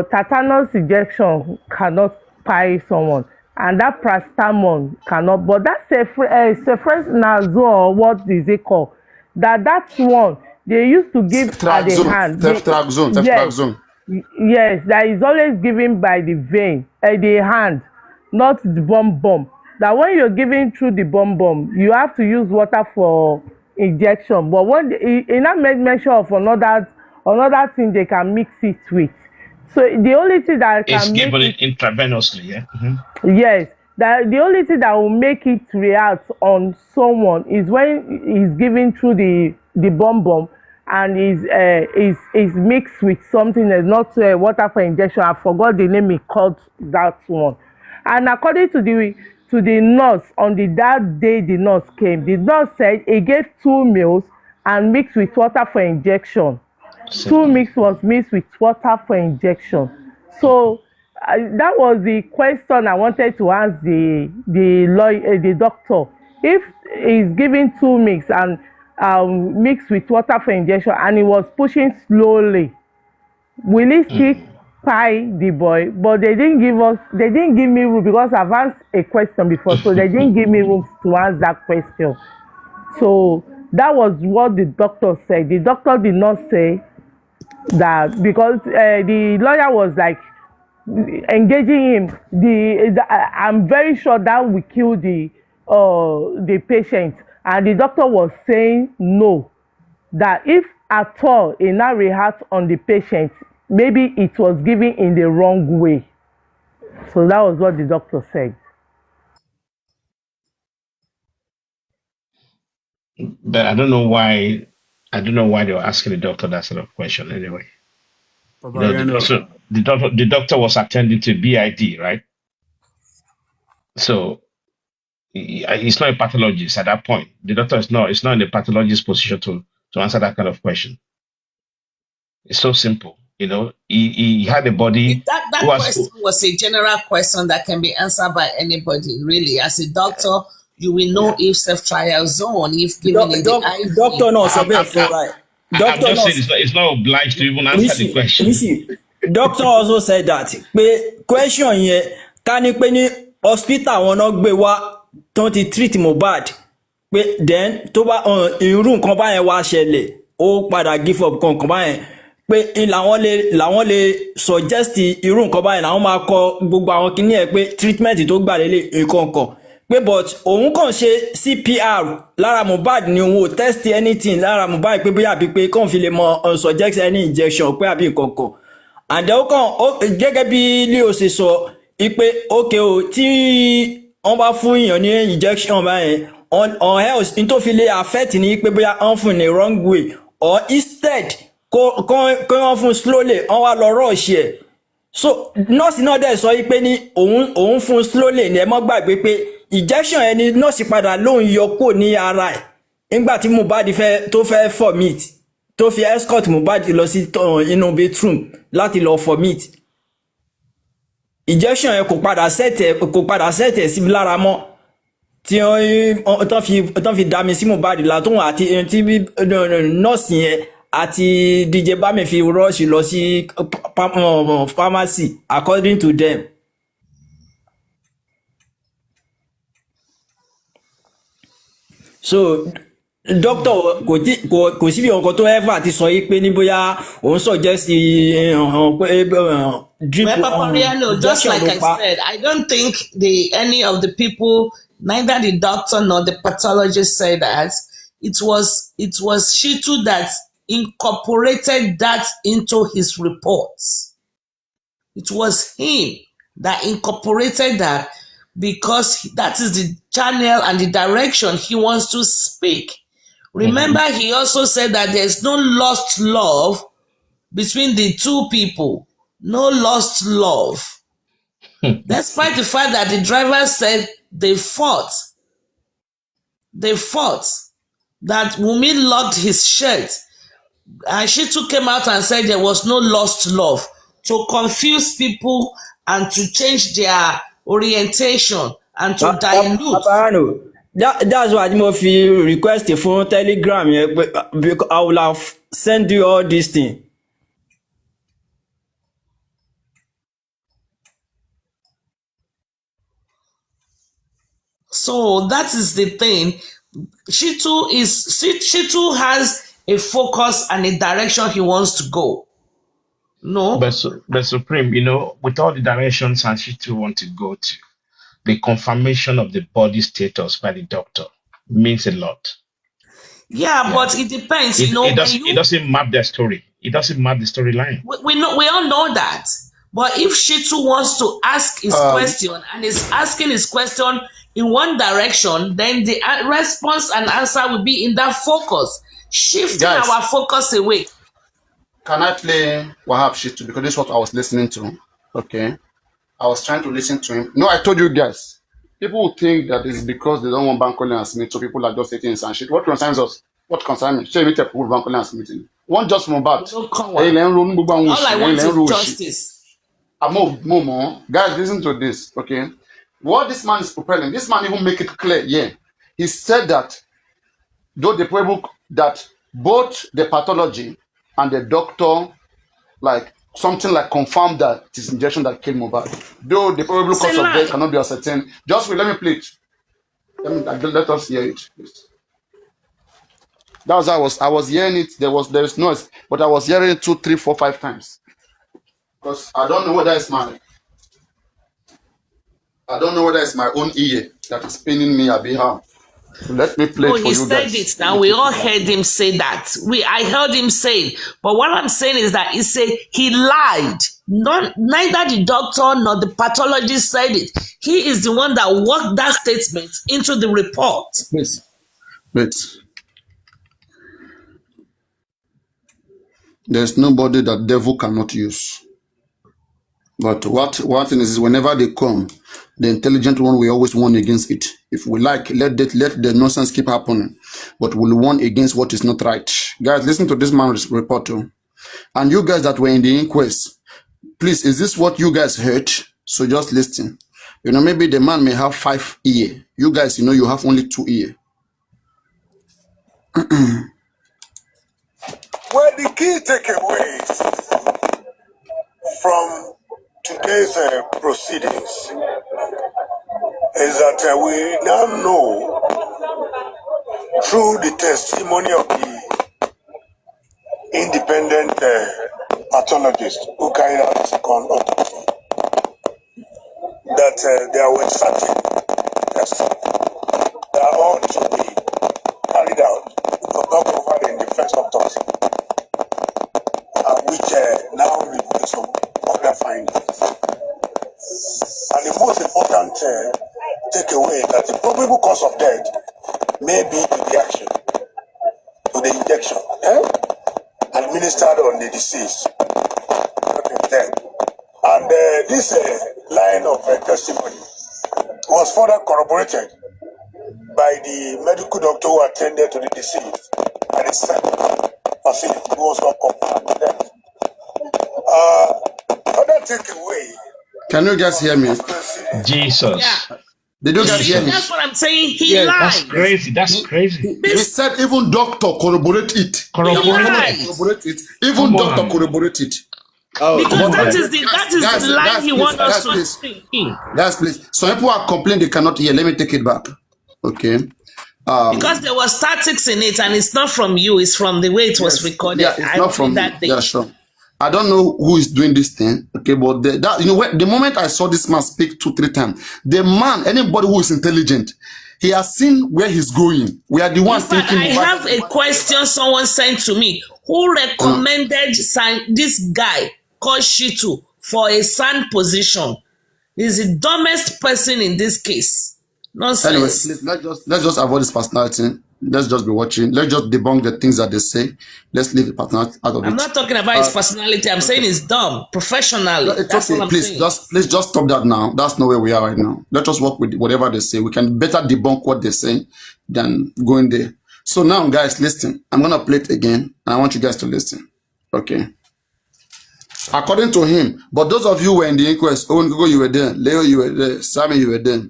tetanus injection cannot kill someone, and that paracetamol cannot. But that's ceftriaxone, what is it called? That one they used to give at the hand. Ceftriaxone. Yes, that is always given by the vein, the hand, not the bomb. That when you're giving through the bomb, you have to use water for injection. But when in that mention of another thing they can mix it with. So the only thing that can make it intravenously, yeah. Mm-hmm. Yes, that the only thing that will make it react on someone is when he's given through the bomb and is mixed with something that's not water for injection. I forgot the name he called that one. And according to the nurse, that day the nurse came, the nurse said he gave 2 meals and mixed with water for injection. 2 mix was mixed with water for injection. So that was the question I wanted to ask the doctor. If he's giving 2 mix and mixed with water for injection and he was pushing slowly, will he still pie the boy? But they didn't give me room because I've asked a question before, so they didn't give me room to answer that question. So that was what the doctor said. The doctor did not say that because the lawyer was like engaging him. I'm very sure that will kill the patient, and the doctor was saying no, that if at all it now reacts on the patient, maybe it was given in the wrong way. So that was what the doctor said. But I don't know why they were asking the doctor that sort of question anyway. So the doctor was attending to BID, right? So he's not a pathologist at that point. The doctor is not in a pathologist's position to answer that kind of question. It's so simple. He had a body. That question was a general question that can be answered by anybody, really. As a doctor, you will know if ceftriaxone, if given in the IV. Doctor knows right. I'm just saying it's not obliged to even answer the question. Doctor also said that. But question here, can you pay hospital wọn náà gbé wá tó ti treat mohbad? But then tó bá irú nǹkan báyẹn wá ṣẹlẹ̀, ó padà give up kan báyẹn. Pé làwọn lè suggest irú nǹkan báyẹn làwọn máa kọ gbogbo àwọn kinní ẹ̀ pé treatment tó gbà lélẹ̀ nǹkan kan. Pé but òun kàn ṣe CPR lára mohbad ni òun ò test anything lára mohbad pé bóyá àbí pé kàn fi lè mọ suggest any injection pé àbí nǹkan kan. And then ó kàn gẹ́gẹ́ bí Leo ṣe sọ ipe okay o tí wọ́n bá fún èèyàn ní injection báyẹn on health ní tó fi lè affect ní pé bóyá wọ́n fún ní wrong way or instead kó wọ́n fún slowly wọ́n wá lọ rush ẹ̀. So nọ́ọ̀sì náà dẹ̀ sọ pé ní òun fún slowly ní ẹ mọ́ gbàgbé pé injection ẹni nọ́ọ̀sì padà lóun yọ kó ní ara ẹ̀ nígbà tí mohbad tó fẹ́ vomit tó fi escort mohbad lọ sí inú bathroom láti lọ vomit. Injection ẹ kò padà sẹ́tẹ̀ sí lára mọ́ tí tán fi dami sí mohbad látún àti tí nọ́ọ̀sì yẹn àti DJ Bami fi rush lọ sí pharmacy according to them. So doctor kò síbi nǹkan tó ever ti sọ yìí pé ní bóyá òun suggest drip Well, Papariano, just injection like ló I pa. said, I don't think any of the people, neither the doctor nor the pathologist said that. It was Shitu that incorporated that into his reports. It was him that incorporated that because that is the channel and the direction he wants to speak. Remember, he also said that there's no lost love between the two people. No lost love. Despite the fact that the driver said they fought. That Wumi locked his shirt. And Shitu came out and said there was no lost love. To confuse people and to change their orientation and to dilute. Papariano, that's why mo fi request fún Telegram yẹn pé because I will have send you all this thing. So that is the thing. Shitu has a focus and a direction he wants to go. No. But Supreme, with all the directions and shit you want to go to, the confirmation of the body status by the doctor means a lot. Yeah, but it depends. It doesn't map their story. It doesn't map the storyline. We all know that. But if Shitu wants to ask his question and is asking his question in one direction, then the response and answer will be in that focus, shifting our focus away. Can I play Wahab Shitu? Because this is what I was listening to. Okay. I was trying to listen to him. No, I told you guys. People will think that it's because they don't want Bankole and Smith, so people are just taking and shit. What concerns us? What concerns me? Show me people Bankole and Smith. One just mohbad. All I want is justice. Guys, listen to this, okay? What this man is propelling, this man even make it clear, yeah. He said that though the playbook that both the pathology and the doctor, like something like confirmed that it is injection that killed mohbad. Though the probable cause of death cannot be ascertained. Just wait, let me play it. Let us hear it, please. That was I was hearing it. There is noise, but I was hearing it 2, 3, 4, 5 times. Because I don't know whether it's my own ear that is pinning me a bit hard. So let me play it for you guys. He said it now. We all heard him say that. I heard him say it. But what I'm saying is that he lied. Neither the doctor nor the pathologist said it. He is the one that worked that statement into the report. Wait. There's nobody that devil cannot use. But what thing is whenever they come, the intelligent one will always warn against it. If we like, let the nonsense keep happening. But we'll warn against what is not right. Guys, listen to this man's report too. And you guys that were in the inquest, please, is this what you guys heard? So just listen. Maybe the man may have 5 ears. You guys, you have only 2 ears. Well, the key takeaways from today's proceedings is that we now know through the testimony of the independent pathologist who carried out the second autopsy that there were certain tests that ought to be carried out to talk over in the first autopsy, which now reveal some other findings. And the most important takeaway that the probable cause of death may be the reaction to the injection administered on the deceased. And this line of testimony was further corroborated by the medical doctor who attended to the deceased at the facility, who was not confirmed with death. Other takeaway. Can you guys hear me? Jesus. Did you guys hear him? That's what I'm saying. He lied. That's crazy. That's crazy. He said even doctor corroborate it. Corroborate it. Even doctor corroborate it. Because that is the line he wants us to think. Guys, please. Some people are complaining they cannot hear. Let me take it back. Okay. Because there was statics in it, and it's not from you, it's from the way it was recorded. Yeah, it's not from that day. Yeah, sure. I don't know who is doing this thing, okay, but the moment I saw this man speak 2-3 times, the man, anybody who is intelligent, he has seen where he's going. We are the ones thinking. I have a question someone sent to me. Who recommended this guy called Shitu for a sand position? He's the dumbest person in this case. Nonsense. Anyway, let's just avoid this personality. Let's just be watching. Let's just debunk the things that they say. Let's leave the personality out of it. I'm not talking about his personality. I'm saying he's dumb, professionally. It's That's okay. Please just stop that now. That's not where we are right now. Let us work with whatever they say. We can better debunk what they say than going there. So now, guys, listen. I'm gonna play it again, and I want you guys to listen. Okay. According to him, but those of you who were in the inquest, Owen Gogo, you were there, Leo, you were there, Sammy, you were there.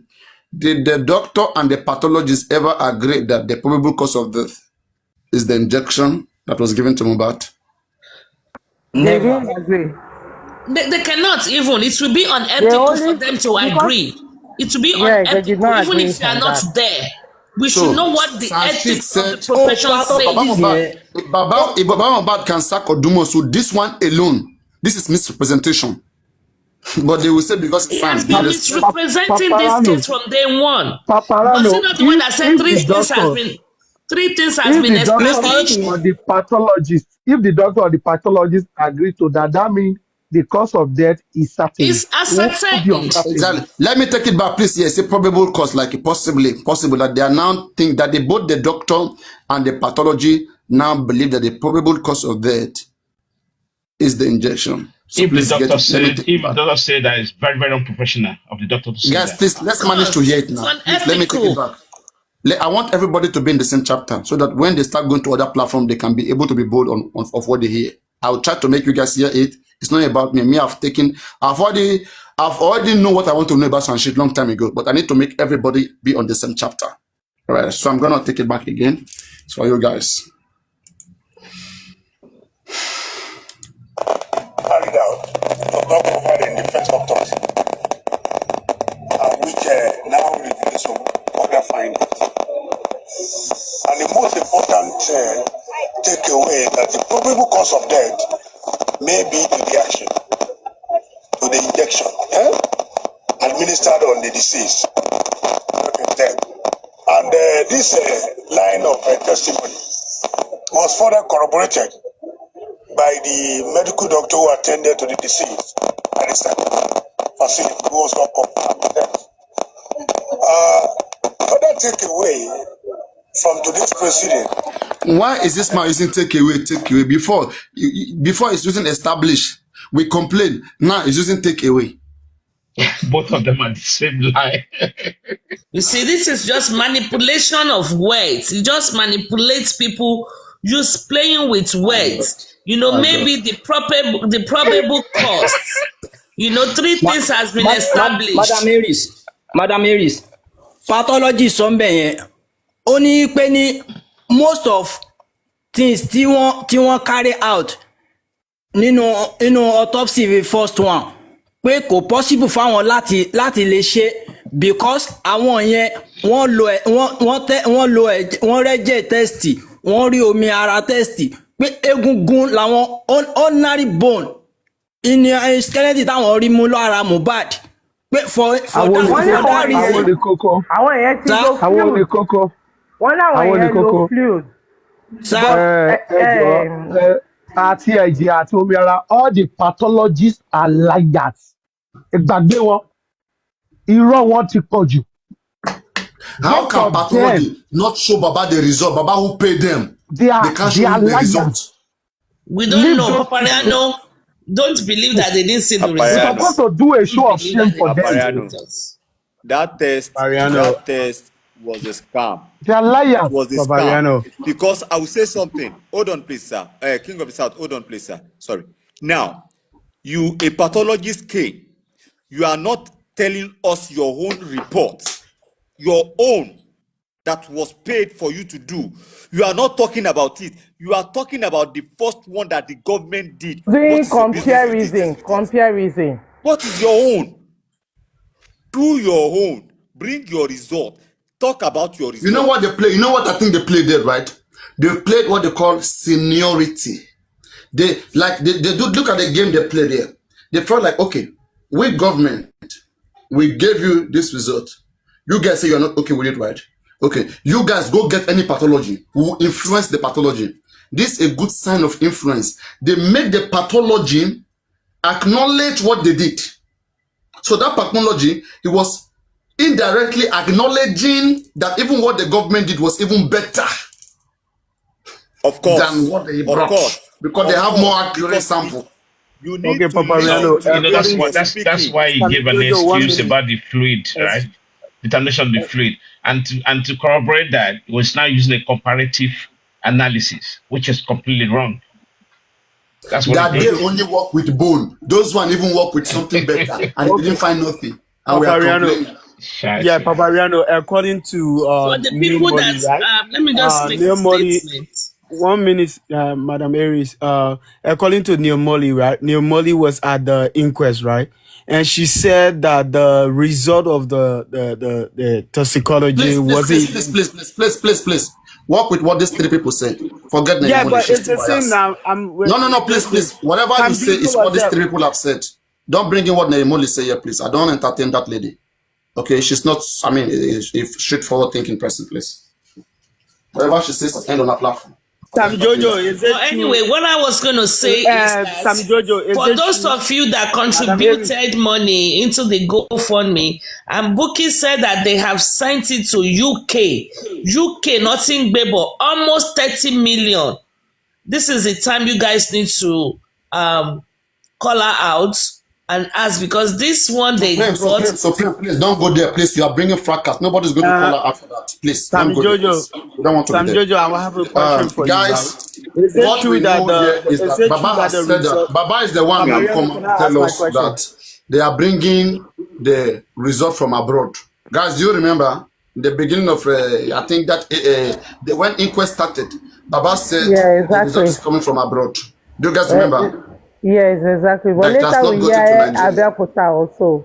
Did the doctor and the pathologist ever agree that the probable cause of death is the injection that was given to mohbad? Never agree. They cannot even. It will be unethical for them to agree. It will be unethical, even if they are not there. We should know what the ethics of the profession says. If Baba Mohbad can sack Odumo, so this one alone, this is misrepresentation. But they will say because he has been misrepresenting this case from day one. Paparaino, was he not the one that said three things has been established? If the doctor or the pathologist agree to that, that means the cause of death is certain. It's certain. Exactly. Let me take it back, please. Yes, a probable cause, like possible that they are now think that both the doctor and the pathology now believe that the probable cause of death is the injection. So if the doctor say that, it's very, very unprofessional of the doctor to say that. Guys, please, let's manage to hear it now. Please, let me take it back. I want everybody to be in the same chapter so that when they start going to other platforms, they can be able to be bold of what they hear. I will try to make you guys hear it. It's not about me. I've already know what I want to know about some shit long time ago, but I need to make everybody be on the same chapter. All right, so I'm gonna take it back again. It's for you guys. Carried out to not provide a defense doctors, which now review some other findings. And the most important takeaway that the probable cause of death may be the reaction to the injection administered on the deceased. Okay, and this line of testimony was further corroborated by the medical doctor who attended to the deceased at the facility, who was not confirmed with that. Further takeaway from today's proceeding. Why is this man using takeaway? Before it's using establish. We complain. Now it's using takeaway. Both of them are the same lie. You see, this is just manipulation of words. It just manipulates people, just playing with words. You know, maybe the probable cause. You know, three things has been established. Madam Aries, pathology somewhere. Only penny most of things tí wọ́n carry out nínú autopsy the first one pé kò possible fáwọn láti lè ṣe because àwọn yẹn wọ́n rẹ́jẹ̀ test wọ́n rí omi ara test pé egungun làwọn ordinary bone in skeleton táwọn rí mú lára Mohbad pé for that reason àwọn yẹn ti lo fluid wọ́n láwọn yẹn lo fluid. Àti ẹ̀jẹ̀ àti omi ara, all the pathologists are liars. Ìgbàgbé wọn, irọ́ wọn ti pọ̀ jù. How can pathology not show Baba the result? Baba who paid them? They can't show the result. We don't know. Paparaino, don't believe that they didn't see the result. We're supposed to do a show of shame for them. That test was a scam. They are liars. It was a scam. Because I will say something. Hold on, please, sir. King of the South, hold on, please, sir. Sorry. Now, a pathologist came. You are not telling us your own report your own that was paid for you to do. You are not talking about it. You are talking about the first one that the government did. What Doing is your business with it? comparison. What is your own? Do your own. Bring your result. Talk about your result. You know what they play? You know what I think they played there, right? They played what they call seniority. They do look at the game they play there. They felt like, okay, we government, we gave you this result. You guys say you're not okay with it, right? Okay, you guys go get any pathology. We will influence the pathology. This is a good sign of influence. They make the pathology acknowledge what they did. So that pathology, it was indirectly acknowledging that even what the government did was even better. Of course. Than what they brought. Because they have more accurate sample. You need Okay, to Papariano, that's why he gave an excuse about the fluid, right? Determination of the fluid. And to corroborate that, he was now using a comparative analysis, which is completely wrong. That's what that they only work with bone. Those one even work with something better, and they didn't find nothing. And we are complaining. Yeah, Papariano, according to for the people Neil that Molly, right? let me just make Neil a Molly, statement. 1 minute, Madam Aries. According to Neil Molly, right? Neil Molly was at the inquest, right? And she said that the result of the toxicology Please. Work with what these three people said. Forget yeah, Neil but Molly. it's the same now. No, please. Whatever you say is what these three people have said. Don't bring in what Neil Molly say here, please. I don't entertain that lady. Okay, she's not, I mean, if straightforward thinking person, please. Whatever she says, end on that platform. Sam Jojo, is it Anyway, what I was going to say is that Sam Jojo, for those of you that contributed money into the GoFundMe, and Buki said that they have sent it to UK, nothing but almost 30 million. This is the time you guys need to call her out and ask, because this one they brought. So please don't go there, please. You are bringing fracas. Nobody's going to call her out for that. Please, Sam don't go Jojo, there. We don't want to Sam be there. Jojo, I will have a question for guys, you. Guys, is it what true we that know here is that Baba has said that. Baba is the one who come and tell us that they are bringing the result from abroad. Guys, do you remember the beginning of, I think that when inquest started, Baba said the result is coming from abroad. Do you guys remember? Yes, exactly. But later we hear Abeokuta also.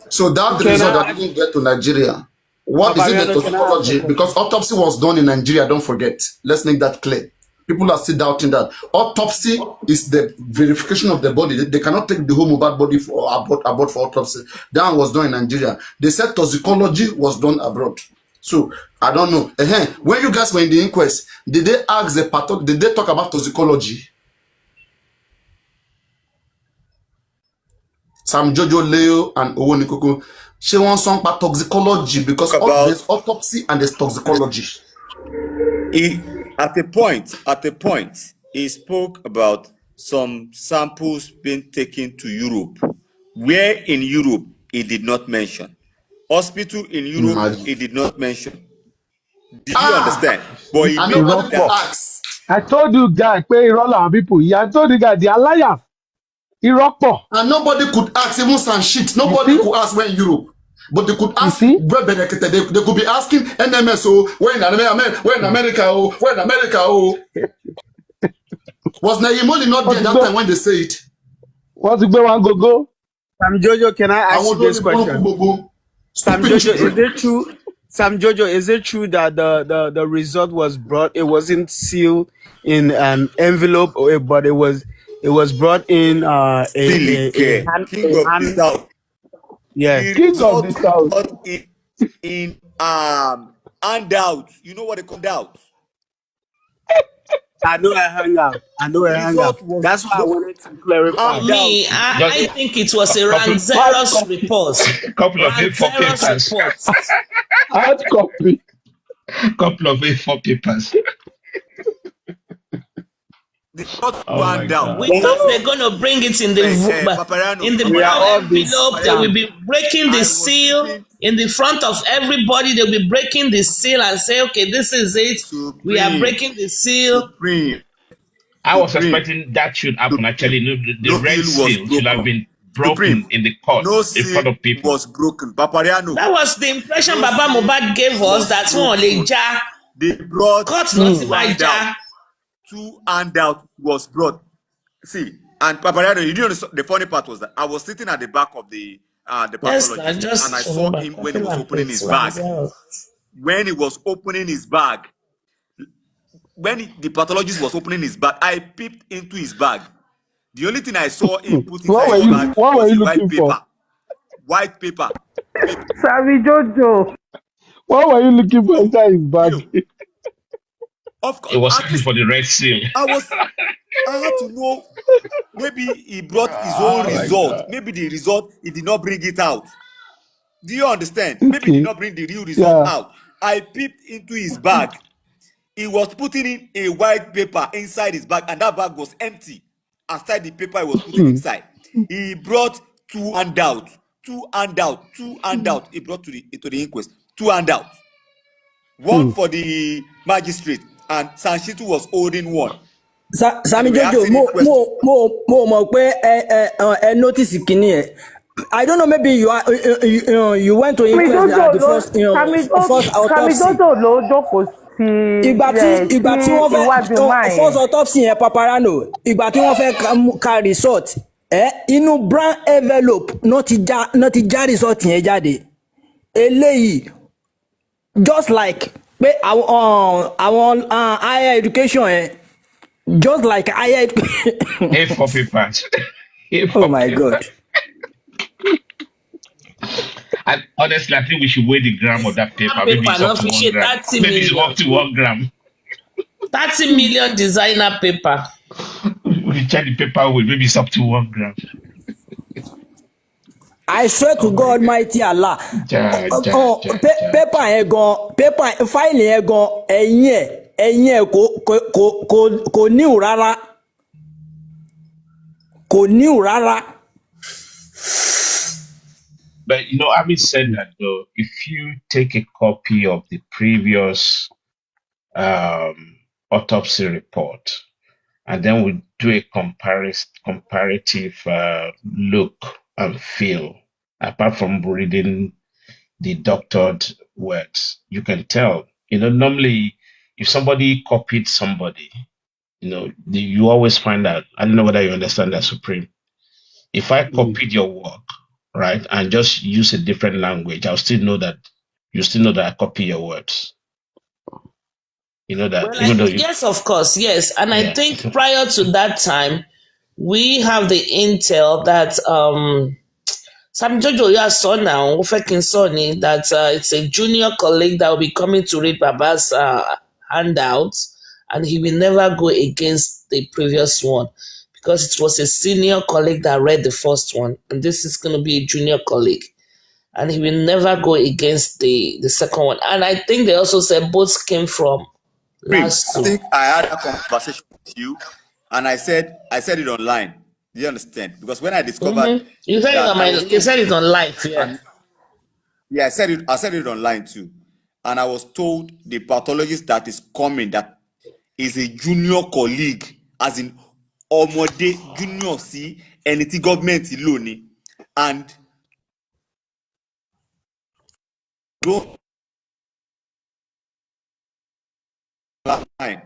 So that result that didn't get to Nigeria, what is it the toxicology? Because autopsy was done in Nigeria, don't forget. Let's make that clear. People are still doubting that. Autopsy is the verification of the body. They cannot take the whole mohbad body for abroad for autopsy. That was done in Nigeria. They said toxicology was done abroad. So I don't know. When you guys were in the inquest, did they ask the did they talk about toxicology? Sam Jojo, Leo, and Owo Nikoko, she wants some about toxicology because there's autopsy and there's toxicology. At a point, he spoke about some samples being taken to Europe. Where in Europe, he did not mention. Hospital in Europe, he did not mention. Did you understand? But he made that. I told you guys, pay roll on people. I told you guys, they are liars. And nobody could ask, even some shit. Nobody could ask where in Europe. But they could ask, they could be asking NMS, where in America, where in America, Was Nayimoli not there that time when they say it? What's the one go? Sam Jojo, can I ask you this question? Sam Jojo, is it true? Sam Jojo, is it true that the result was brought? It wasn't sealed in an envelope, but it was brought in King of the South. Yeah, King of the South. In handout. You know what they call out? I know I hung out. That's why I wanted to clarify. I think it was a Ranzeros report. Couple of A4 papers. Hard copy. Couple of A4 papers. We thought they're going to bring it in the brown envelope. They will be breaking the seal in the front of everybody. They'll be breaking the seal and say, "Okay, this is it. We are breaking the seal." I was expecting that should happen. Actually, the red seal should have been broken Supreme, in the court no in front seal of people. was broken. Papariano, That was the impression no Baba seal Mohbad gave us, was that one broken. leja They brought court not two my handouts. ja. Two handouts was brought. See, and Papariano, you know the funny part was that I was sitting at the back of the Yes, now pathologist, and I just saw remember, him I when he feel was like opening it's his like bag. that. When he was opening his bag, the pathologist was opening his bag, I peeped into his bag. The only thing I saw him put inside his bag What were was you a white looking for? paper. White paper. Paper. Sammy Jojo. What were you looking for No, inside his bag? you. Of course, It was at searching least for the red seal. I had to know. Maybe he brought his own Oh my result. god. Maybe the result, he did not bring it out. Do you understand? Maybe he did Okay. not bring the real result Yeah. out. I peeped into his bag. He was putting in a white paper inside his bag, and that bag was empty. Aside the paper he was putting inside, he brought two handouts. He brought to the inquest. Two handouts. One for the magistrate, and Sanshitu was holding one. And Sammy we were Jojo, asking him questions. mọ̀ pé ẹ notice kìíní ẹ̀. I don't know, maybe you went to Sammy inquest Jojo at the ló first Sammy autopsy. Jojo ló jókòó Ìgbà tí wọ́n iwájú máa fẹ́ first yẹn. autopsy yẹn Paparano, ìgbà tí wọ́n fẹ́ ka result, inú brown envelope náà ti já result yẹn jáde. Eléyìí just like pé àwọn higher education yẹn, just like higher A4 papers. oh A4 my papers. God. And honestly, I think we should weigh the gram of that paper. That Maybe paper it's up no to fit 1 ṣe gram. 30 Maybe it's million. up to 1 gram. 30 million designer paper. We check the paper weight. Maybe it's up to 1 gram. I swear Oh to my God God. mighty Allah. Ja. Paper yẹn gan, file yẹn gan, ẹ̀yìn ẹ̀ kò níhù rárá. Kò níhù rárá. But having said that, though, if you take a copy of the previous autopsy report, and then we do a comparative look and feel, apart from reading the doctored words, you can tell. Normally, if somebody copied somebody, you always find out. I don't know whether you understand that, Supreme. If I copied your work, right, and just use a different language, I'll still know that you still know that I copy your words. You know that, Well, even though you, yes, of course, yes. And I yeah. think prior to that time, we have the intel that Sammy Jojo saw now, that it's a junior colleague that will be coming to read Baba's handouts, and he will never go against the previous one because it was a senior colleague that read the first one, and this is going to be a junior colleague, and he will never go against the second one. And I think they also said both came from last I two. think I had a conversation with you, and I said it online. Do you understand? Because when I discovered You said it that on I was you told, said it on live, yeah. and yeah, I said it online too, and I was told the pathologist that is coming, that is a junior colleague, as in ọmọdé junior sí ẹni tí government lò ní, and don't line.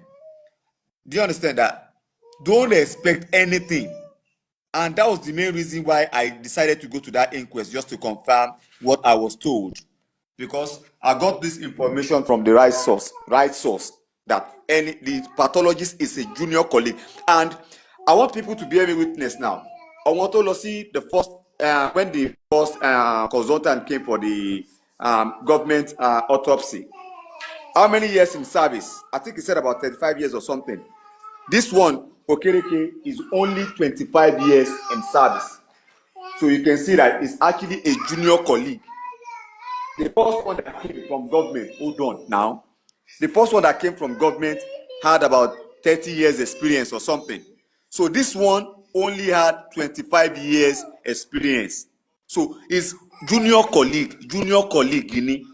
Do you understand that? Don't expect anything. And that was the main reason why I decided to go to that inquest, just to confirm what I was told. Because I got this information from the right source, that the pathologist is a junior colleague. And I want people to bear me witness now. I want to see the first, when the first consultant came for the government autopsy. How many years in service? I think he said about 35 years or something. This one, Okereke, is only 25 years in service. So you can see that it's actually a junior colleague. The first one that came from government, hold on now. The first one that came from government had about 30 years experience or something. So this one only had 25 years experience. So it's junior colleague, Guinea.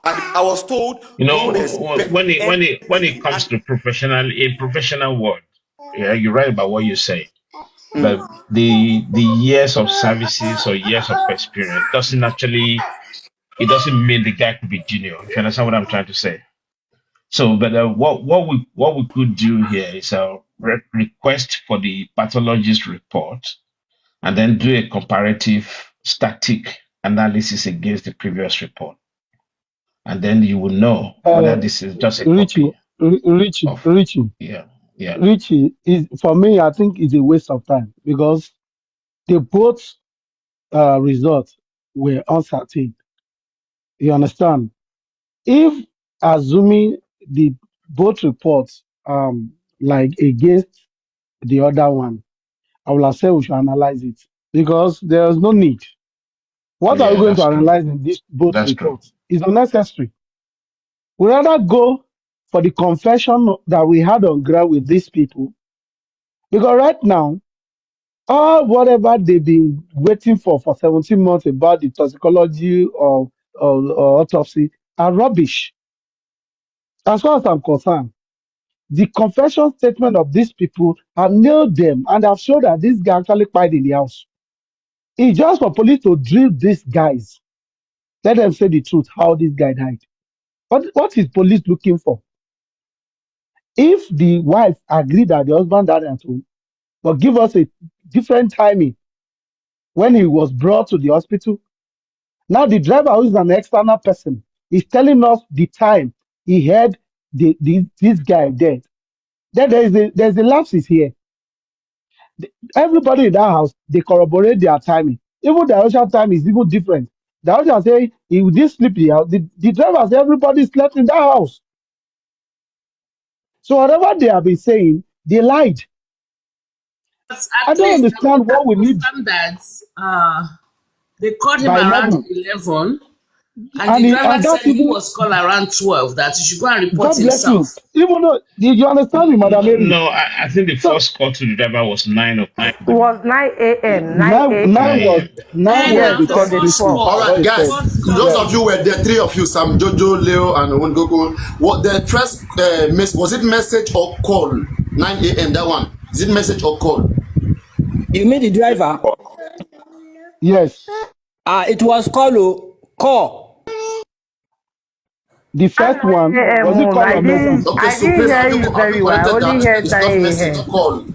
And I was told, don't expect when it anything. comes to professional world, yeah, you're right about what you say. But the years of services or years of experience doesn't actually, it doesn't mean the guy could be junior. If you understand what I'm trying to say. So, but what we could do here is a request for the pathologist report, and then do a comparative static analysis against the previous report, and then you will know whether this is just a Richie, copy Richie, of, Richie, yeah, yeah, Richie is for me. I think it's a waste of time because the both results were uncertain. You understand? If assuming the both reports like against the other one, I will have said we should analyze it because there is no need. What are we yeah. going to That's true. analyze in these both That's true. reports? Is unnecessary. We rather go for the confession that we had on ground with these people because right now, all whatever they've been waiting for 17 months about the toxicology or autopsy are rubbish. As far as I'm concerned, the confession statement of these people have nailed them and have shown that this guy actually died in the house. It's just for police to drill these guys. Let them say the truth, how this guy died. What is police looking for? If the wife agreed that the husband died at home, but give us a different timing when he was brought to the hospital. Now the driver, who is an external person, is telling us the time he heard this guy dead. Then there's a lapses here. Everybody in that house, they corroborate their timing. Even the Russian time is even different. The Russian say he didn't sleep in the house. The driver say everybody slept in that house. So whatever they have been saying, they lied. But I at don't least understand what we need confirm that they called him by around 11. 11, and the driver And said that's he even, was called around 12, that he should go and report God bless you. himself. Even though, did you understand me, Madam Mary? No, I think the So first call to the driver was 9 o'clock in It the was morning. 9 a.m. 9 nine 9 a.m. was a.m. And Yes, the now the on the first first thing. fourth. All call, What right, he the said. guys. first call. Those Yes. of you were there, three of you, Sam Jojo, Leo, and Owengoko. What the first was it message or call? 9 a.m. That one. Is it message or call? You mean the driver? Yes. It was call. The At first 9 one, was it a.m. call or message? Okay, I so didn't please hear you have you very well. I corrected only that? heard It's 9 not message a.m. call.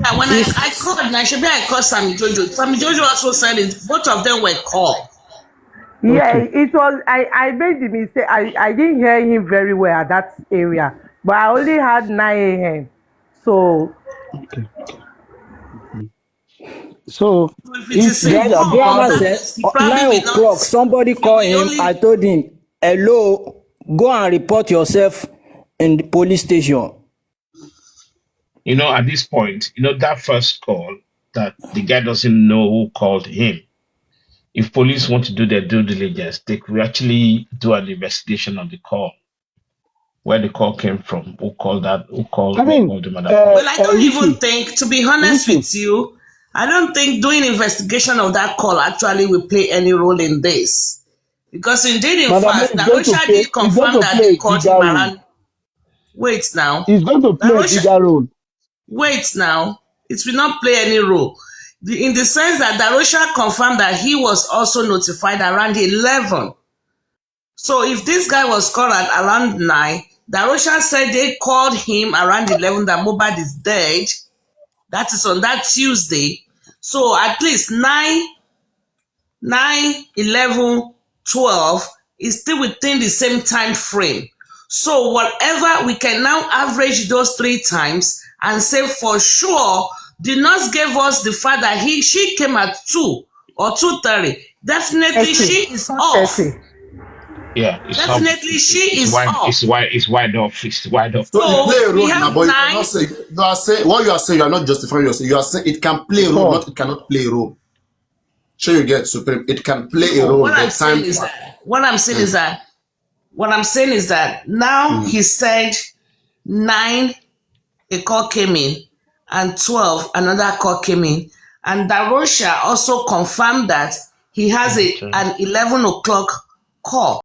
Yeah, when If I called, I should be I called Sammy Jojo. Sammy Jojo also said it. Both of them were called. Yeah, Okay. it was. I made the mistake. I didn't hear him very well at that area, but I only had 9 a.m. So Okay. So So if it if is a call, driver okay, that said means he probably 9 will not. o'clock, somebody He call will him. I only. told him, hello, go and report yourself in the police station. At this point, that first call, that the guy doesn't know who called him. If police want to do their due diligence, they could actually do an investigation on the call, where the call came from, who called that, I who mean, called him at that point. Well, I don't even Richie, think, to be honest Richie, with you, I don't think doing investigation of that call actually will play any role in this. Because indeed, in Madam Mary fact, Darosha did is going confirm to that play they a called him bigger role. around. Wait now. It's going to play a Darosha, bigger role. wait now. It will not play any role. In the sense that Darosha confirmed that he was also notified around 11. So if this guy was called at around 9, Darosha said they called him around 11 that mohbad is dead. That is on that Tuesday. So at least 9, 11, 12 is still within the same time frame. So whatever, we can now average those 3 times and say for sure the nurse gave us the fact that she came at 2 or 2:30. Definitely 30, she is off. 30. Yeah, it's up. Definitely she It's is wide. off. It's wide off. It's wide off. So it So play a we role now, have but you 9. cannot say you are saying what you are saying. You are not justifying yourself. You are saying it can play a role, Call. not it cannot play a role. Sure, you get supreme. It can play a No, role, but time. what I'm saying is that now he said 9 a call came in, and 12 another call came in, and Darosha also confirmed that he has an 11 o'clock call.